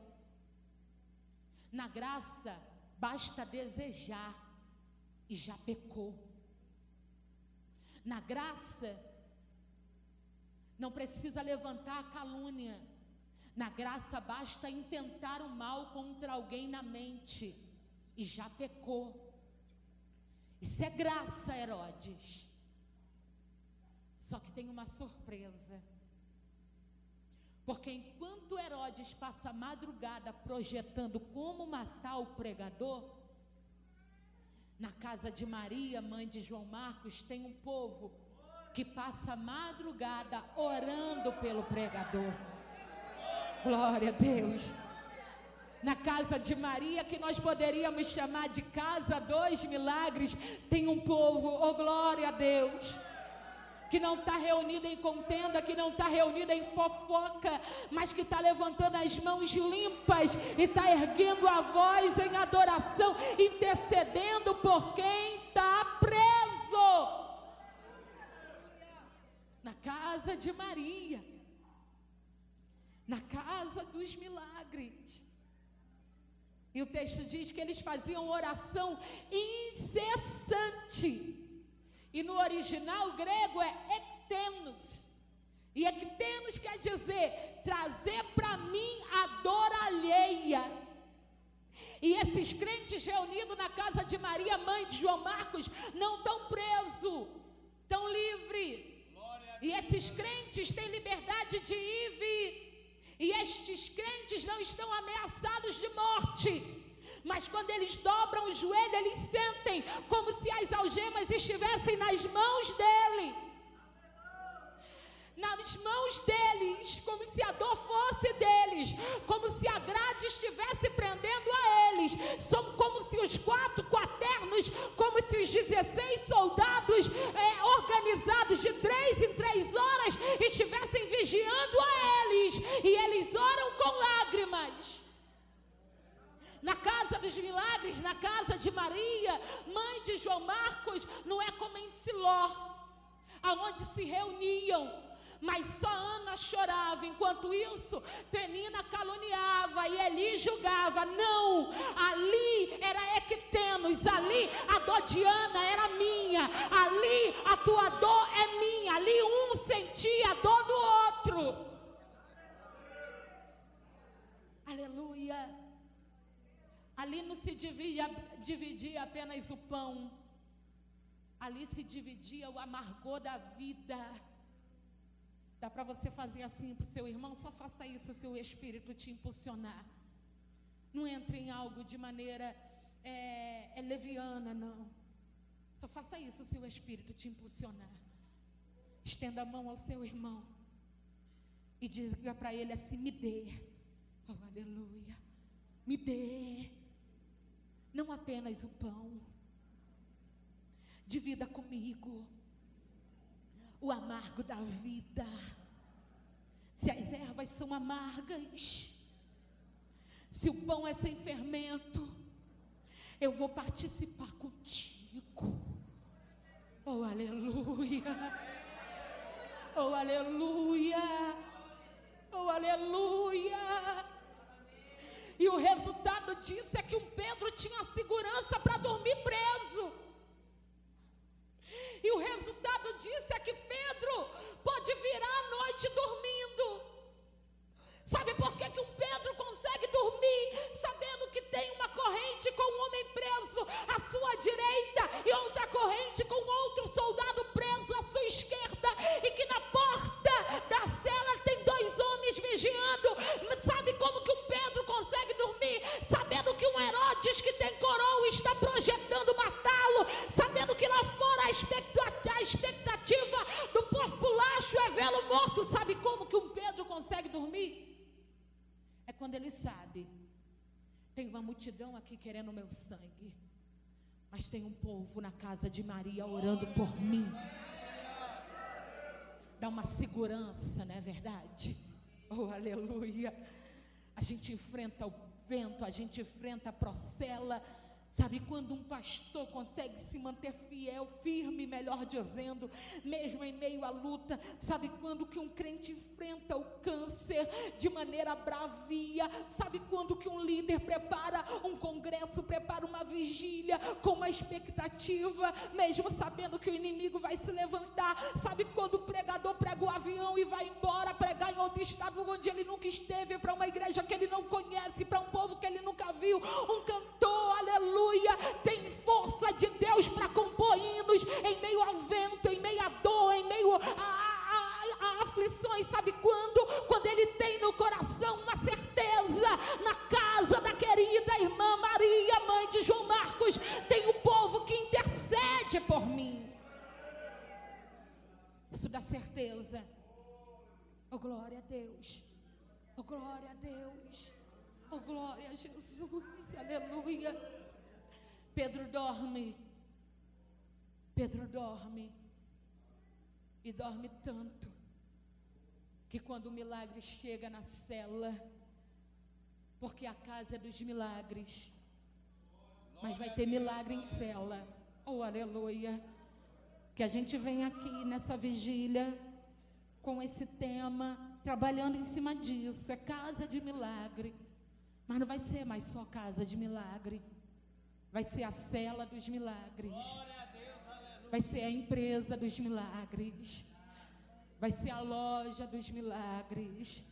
Na graça, basta desejar. e já pecou. Na graça, não precisa levantar a calúnia. Na graça basta intentar o mal contra alguém na mente e já pecou. Isso é graça, Herodes. Só que tem uma surpresa. Porque enquanto Herodes passa a madrugada projetando como matar o pregador, na casa de Maria, mãe de João Marcos, tem um povo que passa a madrugada orando pelo pregador. Glória a Deus. Na casa de Maria, que nós poderíamos chamar de casa dos milagres, tem um povo, oh glória a Deus, que não está reunido em contenda, que não está reunido em fofoca, mas que está levantando as mãos limpas e está erguendo a voz em adoração, intercedendo por quem está preso. Na casa de Maria, na casa dos milagres. E o texto diz que eles faziam oração incessante. E no original grego é ektenos. E ektenos quer dizer trazer para mim a dor alheia. E esses crentes reunidos na casa de Maria, mãe de João Marcos, não estão presos, estão livres. E esses crentes têm liberdade de ir e vir. E estes crentes não estão ameaçados de morte. Mas quando eles dobram o joelho, eles sentem como se as algemas estivessem nas mãos dele. Nas mãos deles, como se a dor fosse deles, como se a grade estivesse prendendo a eles. São como se os 4 quaternos, como se os 16 soldados organizados de 3 em 3 horas estivessem vigiando a eles. E eles oram com lágrimas. Na casa dos milagres, na casa de Maria, mãe de João Marcos, não é como em Siló, aonde se reuniam. Mas só Ana chorava, enquanto isso Penina caluniava e Eli julgava. Não, ali era ektenos, ali a dor de Ana era minha, ali a tua dor é minha, ali um sentia a dor do outro. Aleluia. Ali não se dividia apenas o pão, ali se dividia o amargor da vida. Dá para você fazer assim para o seu irmão? Só faça isso se o Espírito te impulsionar. Não entre em algo de maneira leviana, não. Só faça isso se o Espírito te impulsionar. Estenda a mão ao seu irmão e diga para ele assim: me dê, oh aleluia, me dê, não apenas o pão, divida comigo o amargo da vida. Se as ervas são amargas, se o pão é sem fermento, eu vou participar contigo. Oh aleluia, oh aleluia, oh aleluia. E o resultado disso é que um Pedro tinha segurança para dormir preso. E o resultado disso é que Pedro pode virar a noite dormindo. Sabe por que um Pedro consegue dormir sabendo que tem uma corrente com um homem preso à sua direita e outra corrente com outro soldado preso à sua esquerda, e que na porta da cela tem 2 homens vigiando? Sabe como que um Pedro consegue dormir? Sabendo que um Herodes que tem coroa está projetando matá-lo, sabendo que lá fora a expectativa do populacho é vê-lo morto. Sabe como que um Pedro consegue dormir? É quando ele sabe: tem uma multidão aqui querendo o meu sangue, mas tem um povo na casa de Maria orando por mim. Dá uma segurança, não é verdade? Oh aleluia. A gente enfrenta o vento, a gente enfrenta a procela, Sabe quando um pastor consegue se manter fiel, firme, melhor dizendo, mesmo em meio à luta? Sabe quando que um crente enfrenta o câncer de maneira bravia? Sabe quando que um líder prepara um congresso, prepara uma vigília com uma expectativa, mesmo sabendo que o inimigo vai se levantar? Sabe quando o pregador prega o avião e vai embora pregar em outro estado onde ele nunca esteve, para uma igreja que ele não conhece, para um povo que ele nunca viu? Um cantor, aleluia, tem força de Deus para compor hinos em meio ao vento, em meio à dor, em meio a aflições. Sabe quando? Quando ele tem no coração uma certeza, na casa da querida irmã Maria, mãe de João Marcos, tem um povo que intercede por mim. Isso dá certeza. Oh, glória a Deus. Oh, glória a Deus. Oh, glória a Jesus. Aleluia. Pedro dorme. Pedro dorme. E dorme tanto que quando o milagre chega na cela, porque a casa é dos milagres, mas vai ter milagre em cela. Oh, aleluia. Que a gente vem aqui nessa vigília com esse tema, trabalhando em cima disso. É casa de milagre, mas não vai ser mais só casa de milagre. Vai ser a cela dos milagres. Vai ser a empresa dos milagres. Vai ser a loja dos milagres.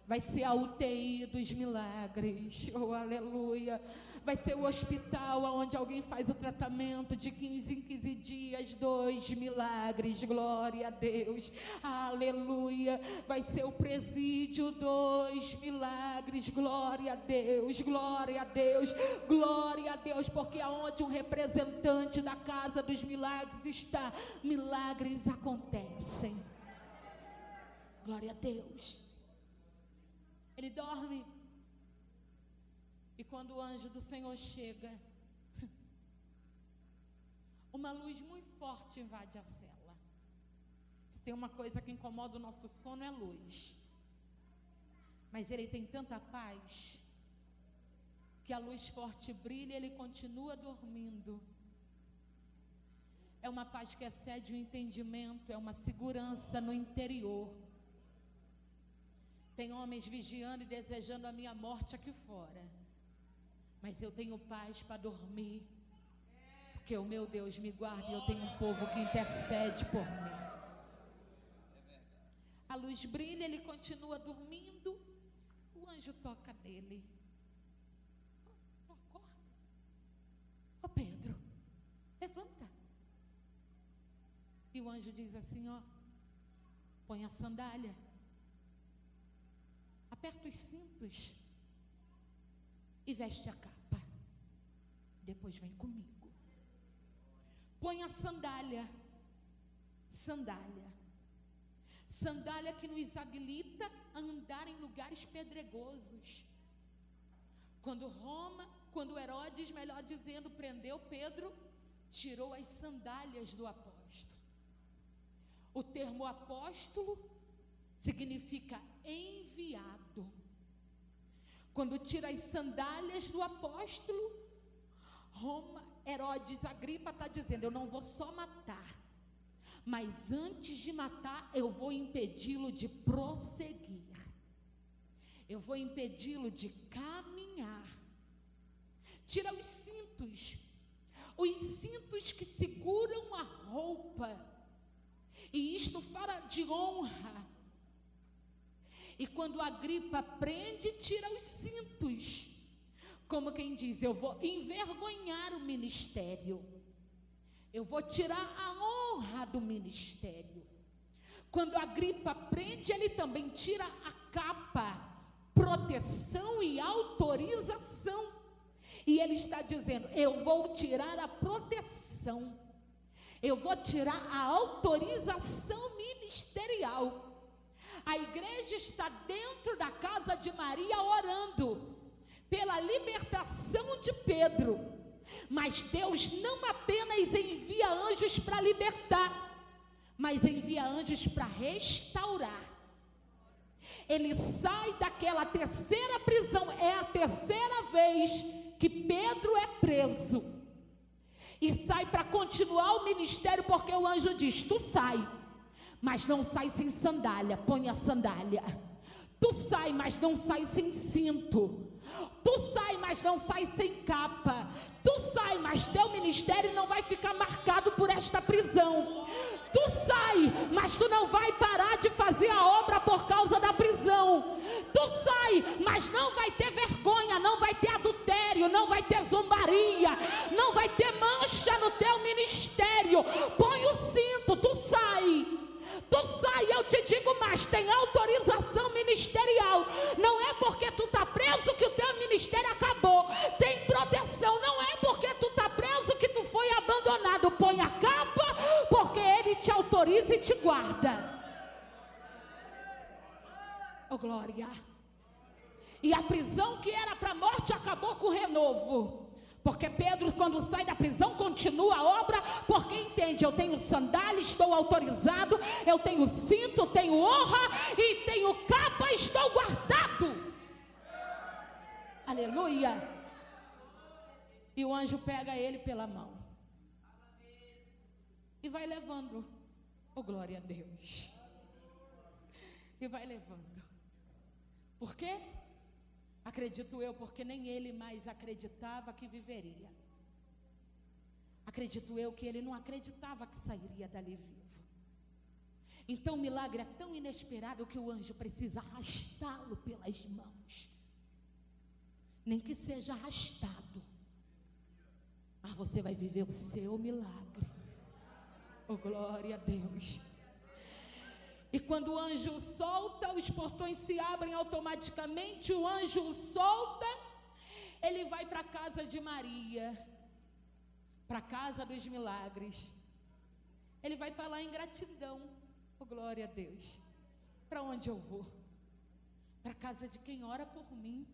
Vai ser a UTI dos milagres. Oh, aleluia. Vai ser o hospital onde alguém faz o tratamento de 15 em 15 dias, 2 milagres. Glória a Deus. Aleluia. Vai ser o presídio, 2 milagres. Glória a Deus. Glória a Deus. Glória a Deus. Porque aonde um representante da casa dos milagres está, milagres acontecem. Glória a Deus. Ele dorme. E quando o anjo do Senhor chega, uma luz muito forte invade a cela. Se tem uma coisa que incomoda o nosso sono, é luz. Mas ele tem tanta paz, que a luz forte brilha e ele continua dormindo. É uma paz que excede o entendimento, é uma segurança no interior. Tem homens vigiando e desejando a minha morte aqui fora, mas eu tenho paz para dormir, porque o meu Deus me guarda e eu tenho um povo que intercede por mim. A luz brilha, ele continua dormindo, o anjo toca nele. Não acorda? Ô Pedro, levanta. E o anjo diz assim, ó, põe a sandália. Aperta os cintos e veste a capa. Depois vem comigo. Põe a sandália. Sandália. Sandália que nos habilita a andar em lugares pedregosos. Quando Herodes, melhor dizendo, prendeu Pedro, tirou as sandálias do apóstolo. O termo apóstolo significa enviado. Quando tira as sandálias do apóstolo, Herodes Agripa está dizendo, eu não vou só matar, mas antes de matar, eu vou impedi-lo de prosseguir. Eu vou impedi-lo de caminhar. Tira os cintos que seguram a roupa, e isto fala de honra. E quando Agripa prende, tira os cintos, como quem diz, eu vou envergonhar o ministério, eu vou tirar a honra do ministério. Quando Agripa prende, ele também tira a capa, proteção e autorização. E ele está dizendo, eu vou tirar a proteção, eu vou tirar a autorização ministerial. A igreja está dentro da casa de Maria orando pela libertação de Pedro. Mas Deus não apenas envia anjos para libertar, mas envia anjos para restaurar. Ele sai daquela terceira prisão, é a terceira vez que Pedro é preso e sai para continuar o ministério, porque o anjo diz: tu sai, mas não sai sem sandália, põe a sandália. Tu sai, mas não sai sem cinto. Tu sai, mas não sai sem capa. Tu sai, mas teu ministério não vai ficar marcado por esta prisão. Tu sai, mas tu não vai parar de fazer a obra por causa da prisão. Tu sai, mas não vai ter vergonha, não vai ter adultério, não vai ter zombaria, não vai ter mancha no teu ministério. Põe o cinto, tu sai. Tu sai, eu te digo mais, tem autorização ministerial. Não é porque tu está preso que o teu ministério acabou. Tem proteção, não é porque tu está preso que tu foi abandonado. Põe a capa, porque ele te autoriza e te guarda. Oh, glória. E a prisão que era para a morte acabou com o renovo. Porque Pedro, quando sai da prisão, continua a obra, porque entende: eu tenho sandália, estou autorizado, eu tenho cinto, tenho honra e tenho capa, estou guardado. Aleluia. E o anjo pega ele pela mão e vai levando. Oh, glória a Deus. E vai levando. Por quê? Acredito eu, porque nem ele mais acreditava que viveria. Acredito eu que ele não acreditava que sairia dali vivo. Então o milagre é tão inesperado que o anjo precisa arrastá-lo pelas mãos. Nem que seja arrastado, mas você vai viver o seu milagre. Oh, glória a Deus. E quando o anjo solta, os portões se abrem automaticamente. O anjo o solta, ele vai para a casa de Maria, para a casa dos milagres. Ele vai para lá em gratidão. Oh, glória a Deus. Para onde eu vou? Para a casa de quem ora por mim.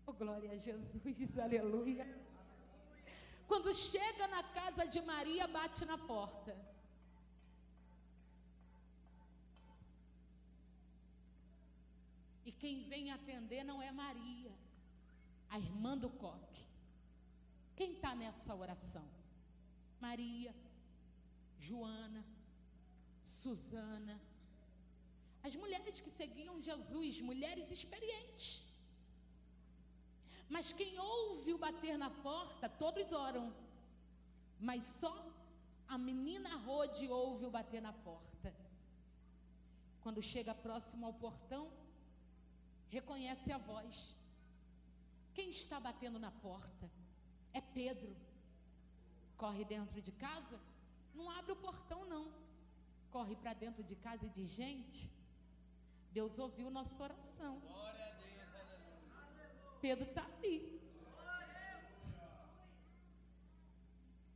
Oh, glória a Jesus, aleluia. Quando chega na casa de Maria, bate na porta. E quem vem atender não é Maria, a irmã do coque. Quem está nessa oração? Maria, Joana, Susana. As mulheres que seguiam Jesus, mulheres experientes. Mas quem ouve o bater na porta, todos oram. Mas só a menina Rode ouve o bater na porta. Quando chega próximo ao portão, reconhece a voz. Quem está batendo na porta? É Pedro. Corre dentro de casa, não abre o portão não. Corre para dentro de casa e diz: gente, Deus ouviu nossa oração. Pedro está ali.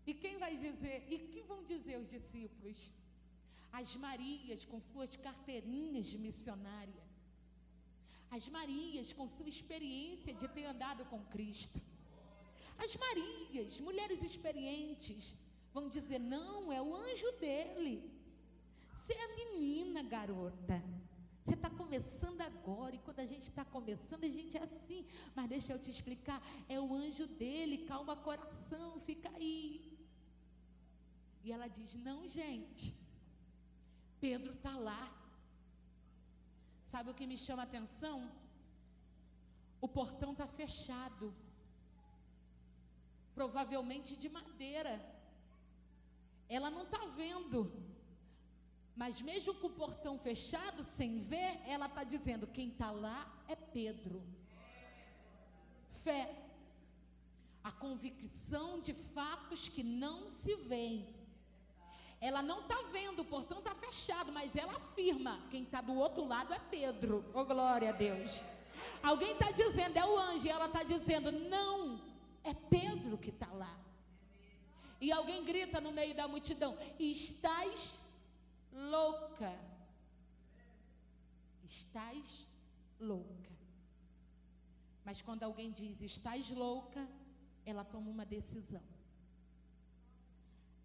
E quem vai dizer? E que vão dizer os discípulos? As Marias com suas carteirinhas de missionária. As Marias com sua experiência de ter andado com Cristo. As Marias, mulheres experientes, vão dizer: não, é o anjo dele. Você é menina, garota. Você está começando agora, e quando a gente está começando, a gente é assim. Mas deixa eu te explicar, é o anjo dele, calma coração, fica aí. E ela diz: não, gente, Pedro está lá. Sabe o que me chama a atenção? O portão está fechado, provavelmente de madeira. Ela não está vendo, mas mesmo com o portão fechado, sem ver, ela está dizendo: quem está lá é Pedro. Fé, a convicção de fatos que não se veem. Ela não está vendo, o portão está fechado, mas ela afirma: quem está do outro lado é Pedro. Oh, glória a Deus. Alguém está dizendo: é o anjo, e ela está dizendo: não, é Pedro que está lá. E alguém grita no meio da multidão: estás louca. Estás louca. Mas quando alguém diz estás louca, ela toma uma decisão: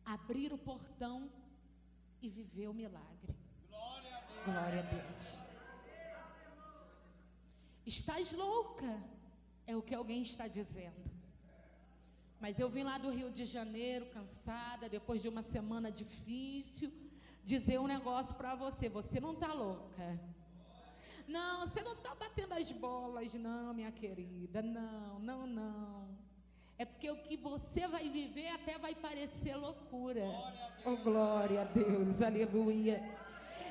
abrir o portão e viver o milagre. Glória a Deus. Glória a Deus. Estás louca, é o que alguém está dizendo. Mas eu vim lá do Rio de Janeiro, cansada, depois de uma semana difícil, dizer um negócio para você. Você não está louca. Não, você não está batendo as bolas, não, minha querida. Não. É porque o que você vai viver até vai parecer loucura. Oh, glória a Deus, aleluia.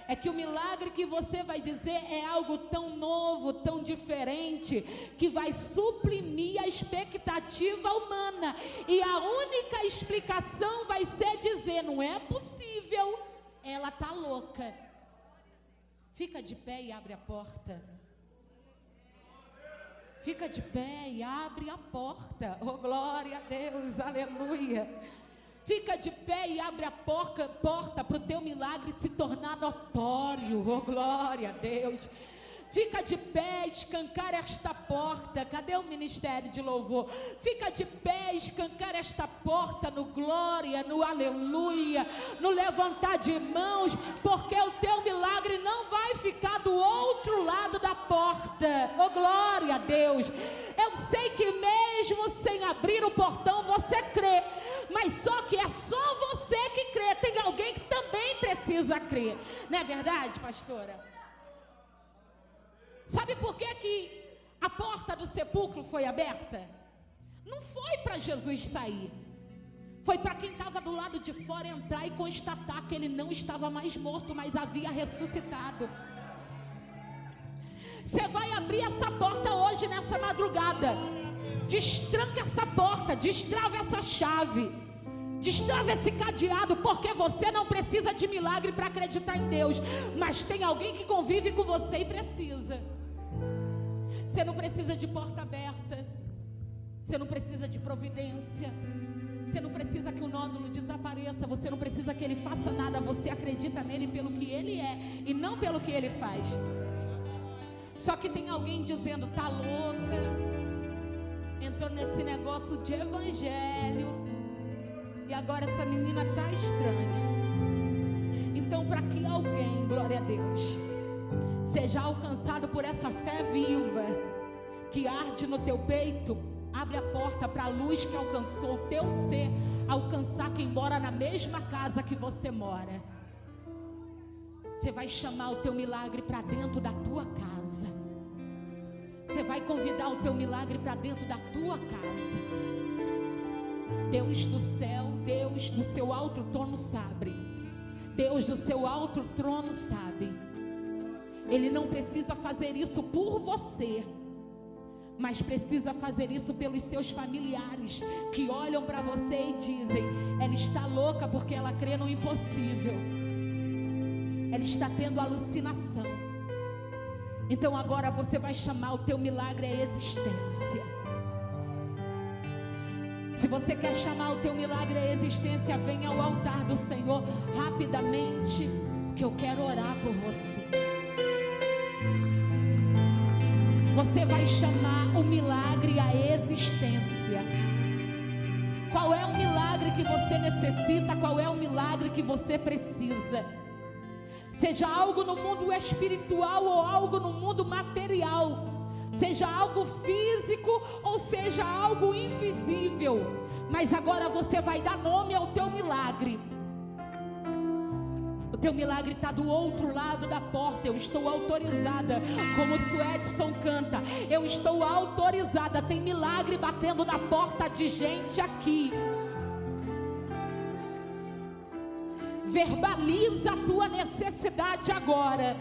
É que o milagre que você vai dizer é algo tão novo, tão diferente, que vai suprimir a expectativa humana. E a única explicação vai ser dizer: não é possível, ela está louca. Fica de pé e abre a porta. Fica de pé e abre a porta. Oh, glória a Deus, aleluia. Fica de pé e abre a porta para o teu milagre se tornar notório. Oh, glória a Deus. Fica de pé, escancar esta porta. Cadê o ministério de louvor? Fica de pé, escancar esta porta no glória, no aleluia, no levantar de mãos, porque o teu milagre não vai ficar do outro lado da porta. Oh, glória a Deus. Eu sei que mesmo sem abrir o portão você crê, mas só que é só você que crê. Tem alguém que também precisa crer. Não é verdade, pastora? Sabe por que a porta do sepulcro foi aberta? Não foi para Jesus sair. Foi para quem estava do lado de fora entrar e constatar que ele não estava mais morto, mas havia ressuscitado. Você vai abrir essa porta hoje, nessa madrugada. Destranca essa porta, destrava essa chave, destrava esse cadeado, porque você não precisa de milagre para acreditar em Deus, mas tem alguém que convive com você e precisa. Você não precisa de porta aberta, você não precisa de providência, você não precisa que o nódulo desapareça, você não precisa que ele faça nada. Você acredita nele pelo que ele é e não pelo que ele faz. Só que tem alguém dizendo: tá louca, entrou nesse negócio de evangelho e agora essa menina tá estranha. Então, para que alguém, glória a Deus, seja alcançado por essa fé viva que arde no teu peito, abre a porta para a luz que alcançou o teu ser alcançar quem mora na mesma casa que você mora. Você vai chamar o teu milagre para dentro da tua casa. Você vai convidar o teu milagre para dentro da tua casa. Deus do céu, Deus do seu alto trono sabe. Deus do seu alto trono sabe. Ele não precisa fazer isso por você, mas precisa fazer isso pelos seus familiares, que olham para você e dizem: ela está louca porque ela crê no impossível. Ela está tendo alucinação. Então agora você vai chamar o teu milagre à existência. Se você quer chamar o teu milagre à existência, venha ao altar do Senhor rapidamente, que eu quero orar por você. Você vai chamar o milagre à existência. Qual é o milagre que você necessita? Qual é o milagre que você precisa? Seja algo no mundo espiritual ou algo no mundo material, seja algo físico ou seja algo invisível, mas agora você vai dar nome ao teu milagre. O teu milagre está do outro lado da porta. Eu estou autorizada, como o Suedson canta, eu estou autorizada. Tem milagre batendo na porta de gente aqui. Verbaliza a tua necessidade agora.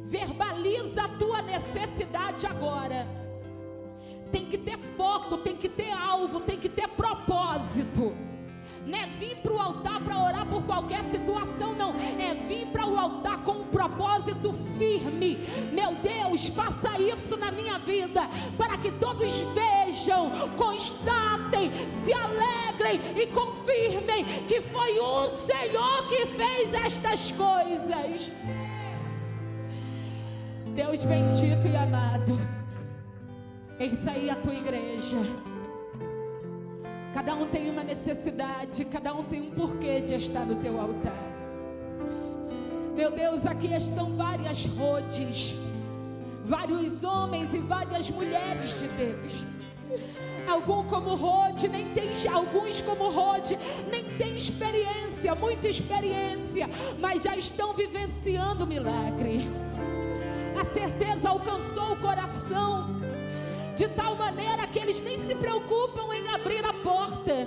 Verbaliza a tua necessidade agora. Tem que ter foco, tem que ter alvo, tem que ter propósito. Não é vir para o altar para orar por qualquer situação, não. É vir para o altar com um propósito firme. Meu Deus, faça isso na minha vida, para que todos vejam, constatem, se alegrem e confirmem que foi o Senhor que fez estas coisas. Deus bendito e amado, eis aí a tua igreja. Cada um tem uma necessidade, cada um tem um porquê de estar no teu altar. Meu Deus, aqui estão várias rodes, vários homens e várias mulheres de Deus. Há alguns como Rode, nem tem experiência, muita experiência, mas já estão vivenciando o milagre. A certeza alcançou o coração de tal maneira que eles nem se preocupam em abrir a porta.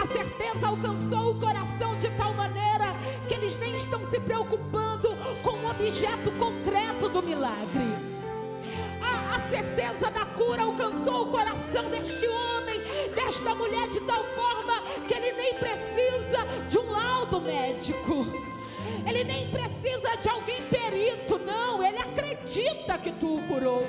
A certeza alcançou o coração de tal maneira que eles nem estão se preocupando com o objeto concreto do milagre. A certeza da cura alcançou o coração deste homem, desta mulher, de tal forma que ele nem precisa de um laudo médico, ele nem precisa de alguém perito, não, ele acredita que tu o curou.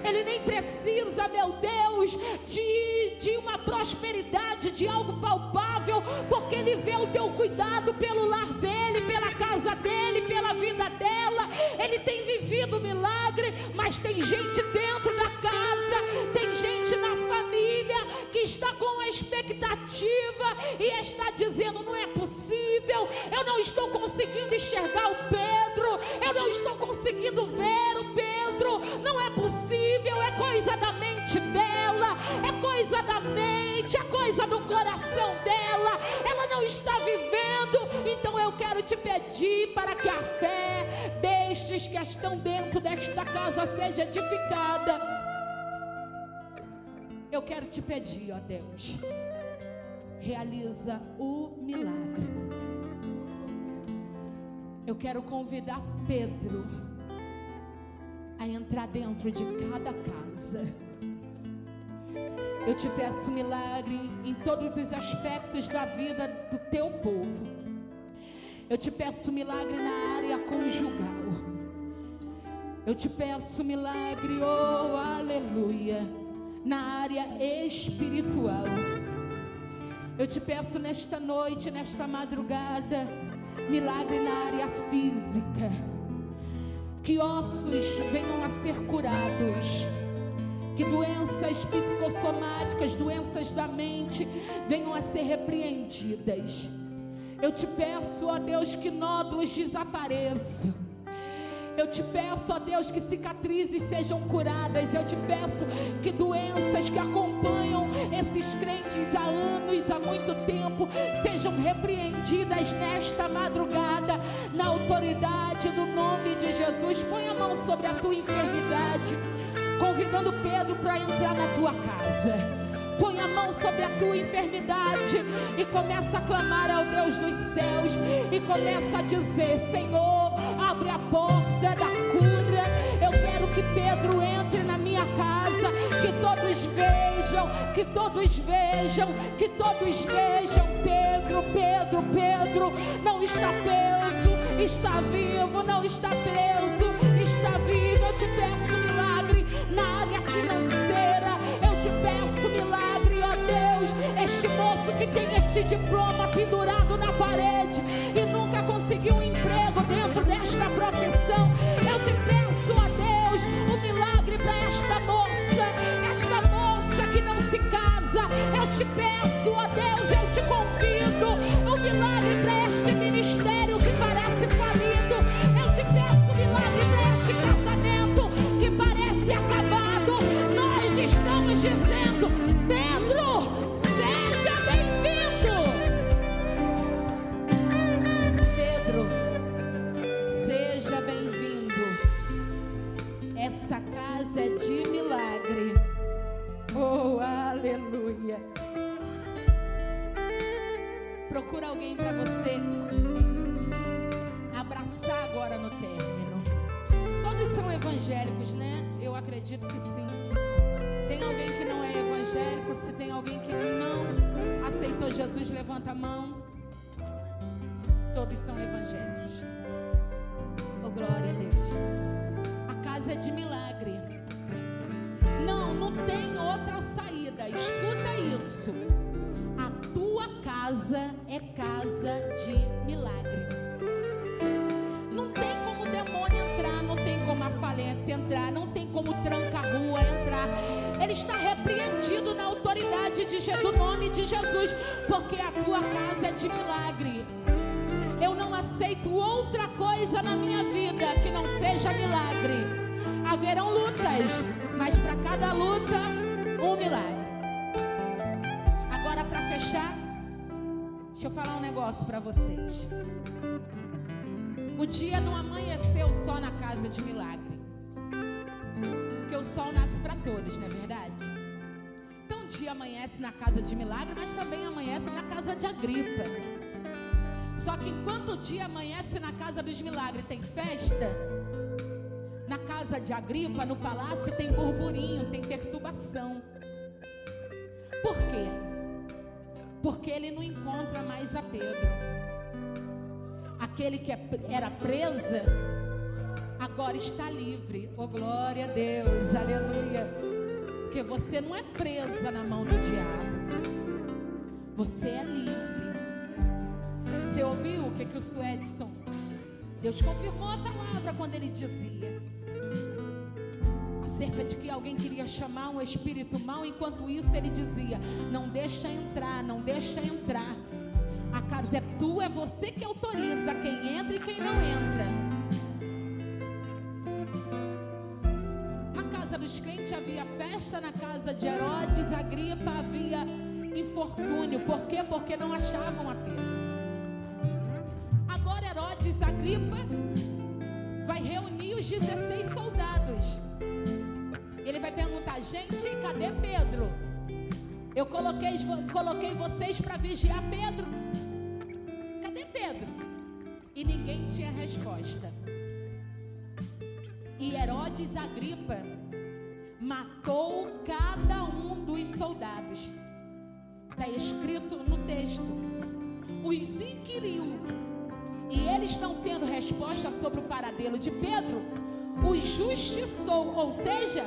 Ele nem precisa, meu Deus, de uma prosperidade, de algo palpável, porque ele vê o teu cuidado pelo lar dele, pela casa dele, pela vida dela. Ele tem vivido o milagre, mas tem gente dentro da casa, tem gente na família que está com a expectativa e está dizendo: não é possível, eu não estou conseguindo enxergar o Pedro, eu não estou conseguindo ver o Pedro, não é possível. É coisa da mente dela, é coisa da mente, é coisa do coração dela, ela não está vivendo. Então eu quero te pedir para que a fé destes que estão dentro desta casa seja edificada. Eu quero te pedir, ó Deus, realiza o milagre. Eu quero convidar Pedro a entrar dentro de cada casa. Eu te peço milagre em todos os aspectos da vida do teu povo. Eu te peço milagre na área conjugal. Eu te peço milagre, oh aleluia, na área espiritual. Eu te peço nesta noite, nesta madrugada, milagre na área física. Que ossos venham a ser curados, que doenças psicossomáticas, doenças da mente venham a ser repreendidas. Eu te peço, ó Deus, que nódulos desapareçam. Eu te peço, ó Deus, que cicatrizes sejam curadas. Eu te peço que doenças que acompanham esses crentes há anos, há muito tempo, sejam repreendidas nesta madrugada, na autoridade do nome de Jesus. Põe a mão sobre a tua enfermidade, convidando Pedro para entrar na tua casa. Põe a mão sobre a tua enfermidade e começa a clamar ao Deus dos céus e começa a dizer: Senhor, abre a porta da cura. Eu quero que Pedro entre na minha casa, que todos vejam, que todos vejam, que todos vejam. Pedro não está preso, está vivo, não está preso, está vivo. Eu te peço milagre na área financeira. Eu te peço milagre, ó Deus. Este moço que tem este diploma pendurado na parede e nunca conseguiu um emprego dentro desta profissão, eu te peço, ó Deus, um milagre para esta moça que não se casa. Eu te peço, ó Deus, eu te convido, um milagre para este ministério que parece falido. Eu te peço milagre para este casamento que parece acabado. Nós estamos dizendo: Pedro, seja bem-vindo. Pedro, seja bem-vindo. Essa casa é de milagre. Oh, aleluia. Procura alguém para você abraçar agora no término. Todos são evangélicos, né? Eu acredito que sim. Tem alguém que não é evangélico? Se tem alguém que não aceitou Jesus, levanta a mão. Todos são evangélicos. Oh, glória a Deus. A casa é de milagre. Não tem outra saída. Escuta isso. A tua casa é casa de milagre. Não tem como o demônio entrar, não tem como a falência entrar, não tem como tranca-rua entrar. Ele está repreendido na autoridade do nome de Jesus, porque a tua casa é de milagre. Eu não aceito outra coisa na minha vida que não seja milagre. Haverão lutas, mas para cada luta, um milagre. fechar, deixa eu falar um negócio para vocês. O dia não amanheceu só na casa de milagre, porque o sol nasce para todos, não é verdade? Então o dia amanhece na casa de milagre, mas também amanhece na casa de Agripa. Só que enquanto o dia amanhece na casa dos milagres, tem festa, na casa de Agripa, no palácio, tem burburinho, tem perturbação. Por quê? Porque ele não encontra mais a Pedro. Aquele que era presa, agora está livre. Oh, glória a Deus, aleluia. Porque você não é presa na mão do diabo. Você é livre. Você ouviu o que o Suedson? Deus confirmou a palavra quando ele dizia acerca de que alguém queria chamar um espírito mau. Enquanto isso ele dizia: não deixa entrar, não deixa entrar. A casa é tua, é você que autoriza quem entra e quem não entra. Na casa dos crentes havia festa, na casa de Herodes, Agripa, havia infortúnio. Por quê? Porque não achavam a Pedro. Agora Herodes, Agripa, vai reunir os 16 soldados. Ele vai perguntar: gente, cadê Pedro? Eu coloquei vocês para vigiar Pedro. Cadê Pedro? E ninguém tinha resposta. E Herodes Agripa matou cada um dos soldados. Está escrito no texto. Os inquiriu. E eles não tendo resposta sobre o paradelo de Pedro, os justiçou. Ou seja,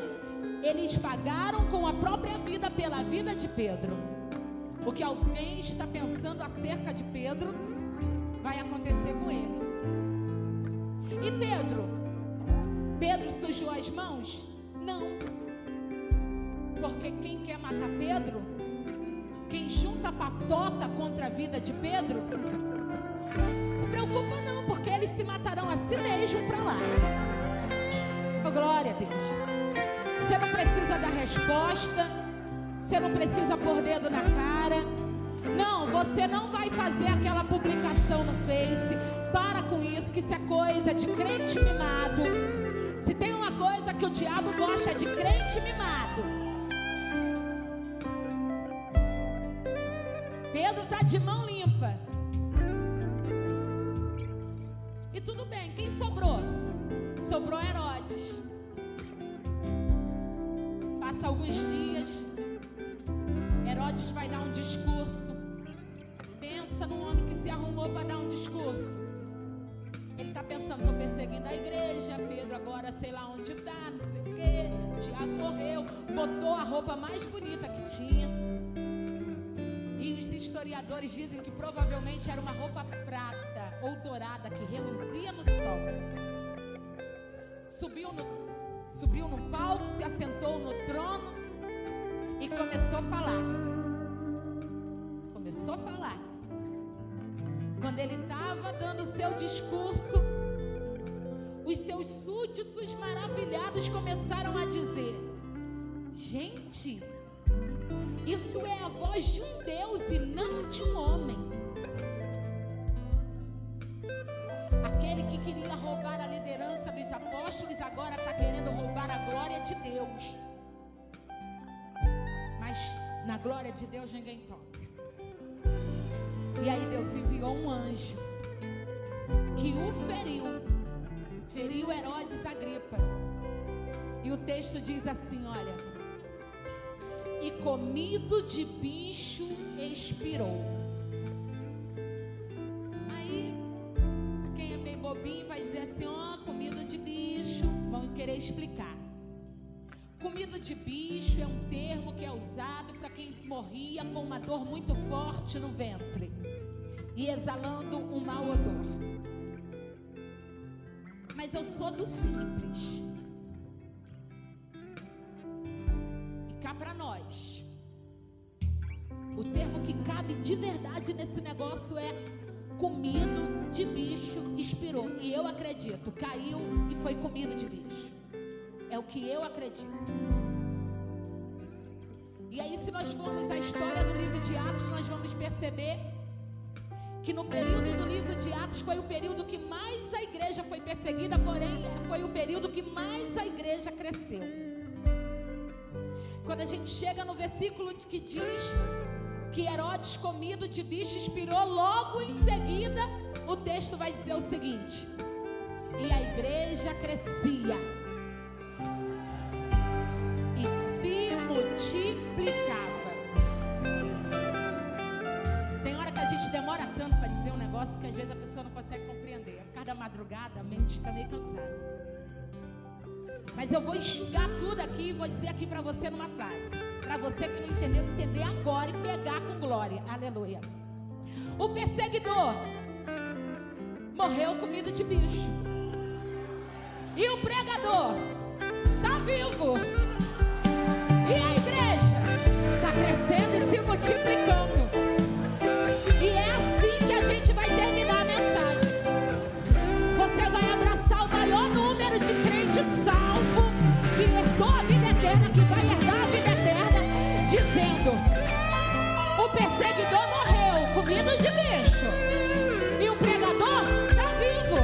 eles pagaram com a própria vida pela vida de Pedro. O que alguém está pensando acerca de Pedro vai acontecer com ele. E Pedro sujou as mãos? Não. Porque quem quer matar Pedro, quem junta patota contra a vida de Pedro, se preocupa não, porque eles se matarão a si mesmo para lá. Oh, glória a Deus. Você não precisa dar resposta, você não precisa pôr dedo na cara. Não, você não vai fazer aquela publicação no Face. Para com isso, que isso é coisa de crente mimado. Se tem uma coisa que o diabo gosta, é de crente mimado. Pedro está de mão limpa. E tudo bem, quem sobrou? Sobrou Herodes. Passa alguns dias, Herodes vai dar um discurso. Pensa num homem que se arrumou para dar um discurso. Ele está pensando: estou perseguindo a igreja, Pedro agora sei lá onde está, não sei o quê, Tiago morreu, botou a roupa mais bonita que tinha. E os historiadores dizem que provavelmente era uma roupa prata ou dourada que reluzia no sol. Subiu no palco, se assentou no trono e começou a falar. Quando ele estava dando o seu discurso, os seus súditos maravilhados começaram a dizer: gente, isso é a voz de um Deus e não de um homem. Aquele que queria roubar a liderança dos apóstolos agora está querendo roubar a glória de Deus. Mas na glória de Deus ninguém toca. E aí Deus enviou um anjo que o feriu Herodes Agripa. E o texto diz assim, olha: e comido de bicho expirou. Aí quem é bem bobinho vai dizer assim: ó, comido de bicho. Vão querer explicar. Comido de bicho é um termo que é usado para quem morria com uma dor muito forte no ventre e exalando um mau odor. Mas eu sou do simples. E cá para nós, o termo que cabe de verdade nesse negócio é comido de bicho expirou. E eu acredito, caiu e foi comido de bicho. É o que eu acredito. E aí, se nós formos a história do livro de Atos, nós vamos perceber que no período do livro de Atos foi o período que mais a igreja foi perseguida, porém foi o período que mais a igreja cresceu. Quando a gente chega no versículo que diz que Herodes, comido de bicho, expirou, logo em seguida o texto vai dizer o seguinte: e a igreja crescia e se multiplicava. Tem hora que a gente demora tanto para dizer um negócio que às vezes a pessoa não consegue compreender. A cada madrugada a mente fica meio cansada. Mas eu vou enxugar tudo aqui e vou dizer aqui para você numa frase. Para você que não entendeu, entender agora e pegar com glória. Aleluia. O perseguidor morreu comido de bicho. E o pregador está vivo. E a igreja está crescendo e se multiplicando. E é assim que a gente vai terminar a mensagem. Você vai abraçar o maior número de crentes salvos, que herdou a vida eterna, que vai herdar a vida eterna, dizendo: o perseguidor morreu comido de bicho. E o pregador está vivo.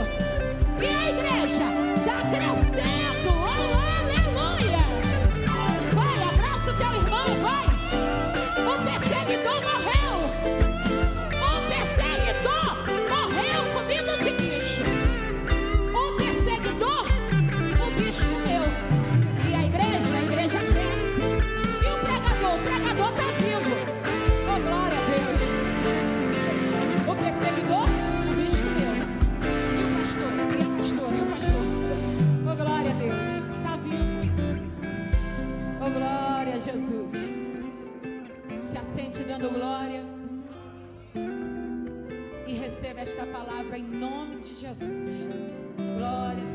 E a igreja está crescendo. Oh, aleluia! Vai, abraça o teu irmão, vai. O perseguidor morreu. O perseguidor morreu comido de bicho. O perseguidor, o bicho comeu. E a igreja cresce. E o pregador está vivo. Oh, glória a Deus. O perseguidor, o bicho comeu. E o pastor. Oh, glória a Deus. Está vivo. Oh, glória a Jesus. Se assente dando glória. E receba esta palavra em nome de Jesus. Glória a Deus.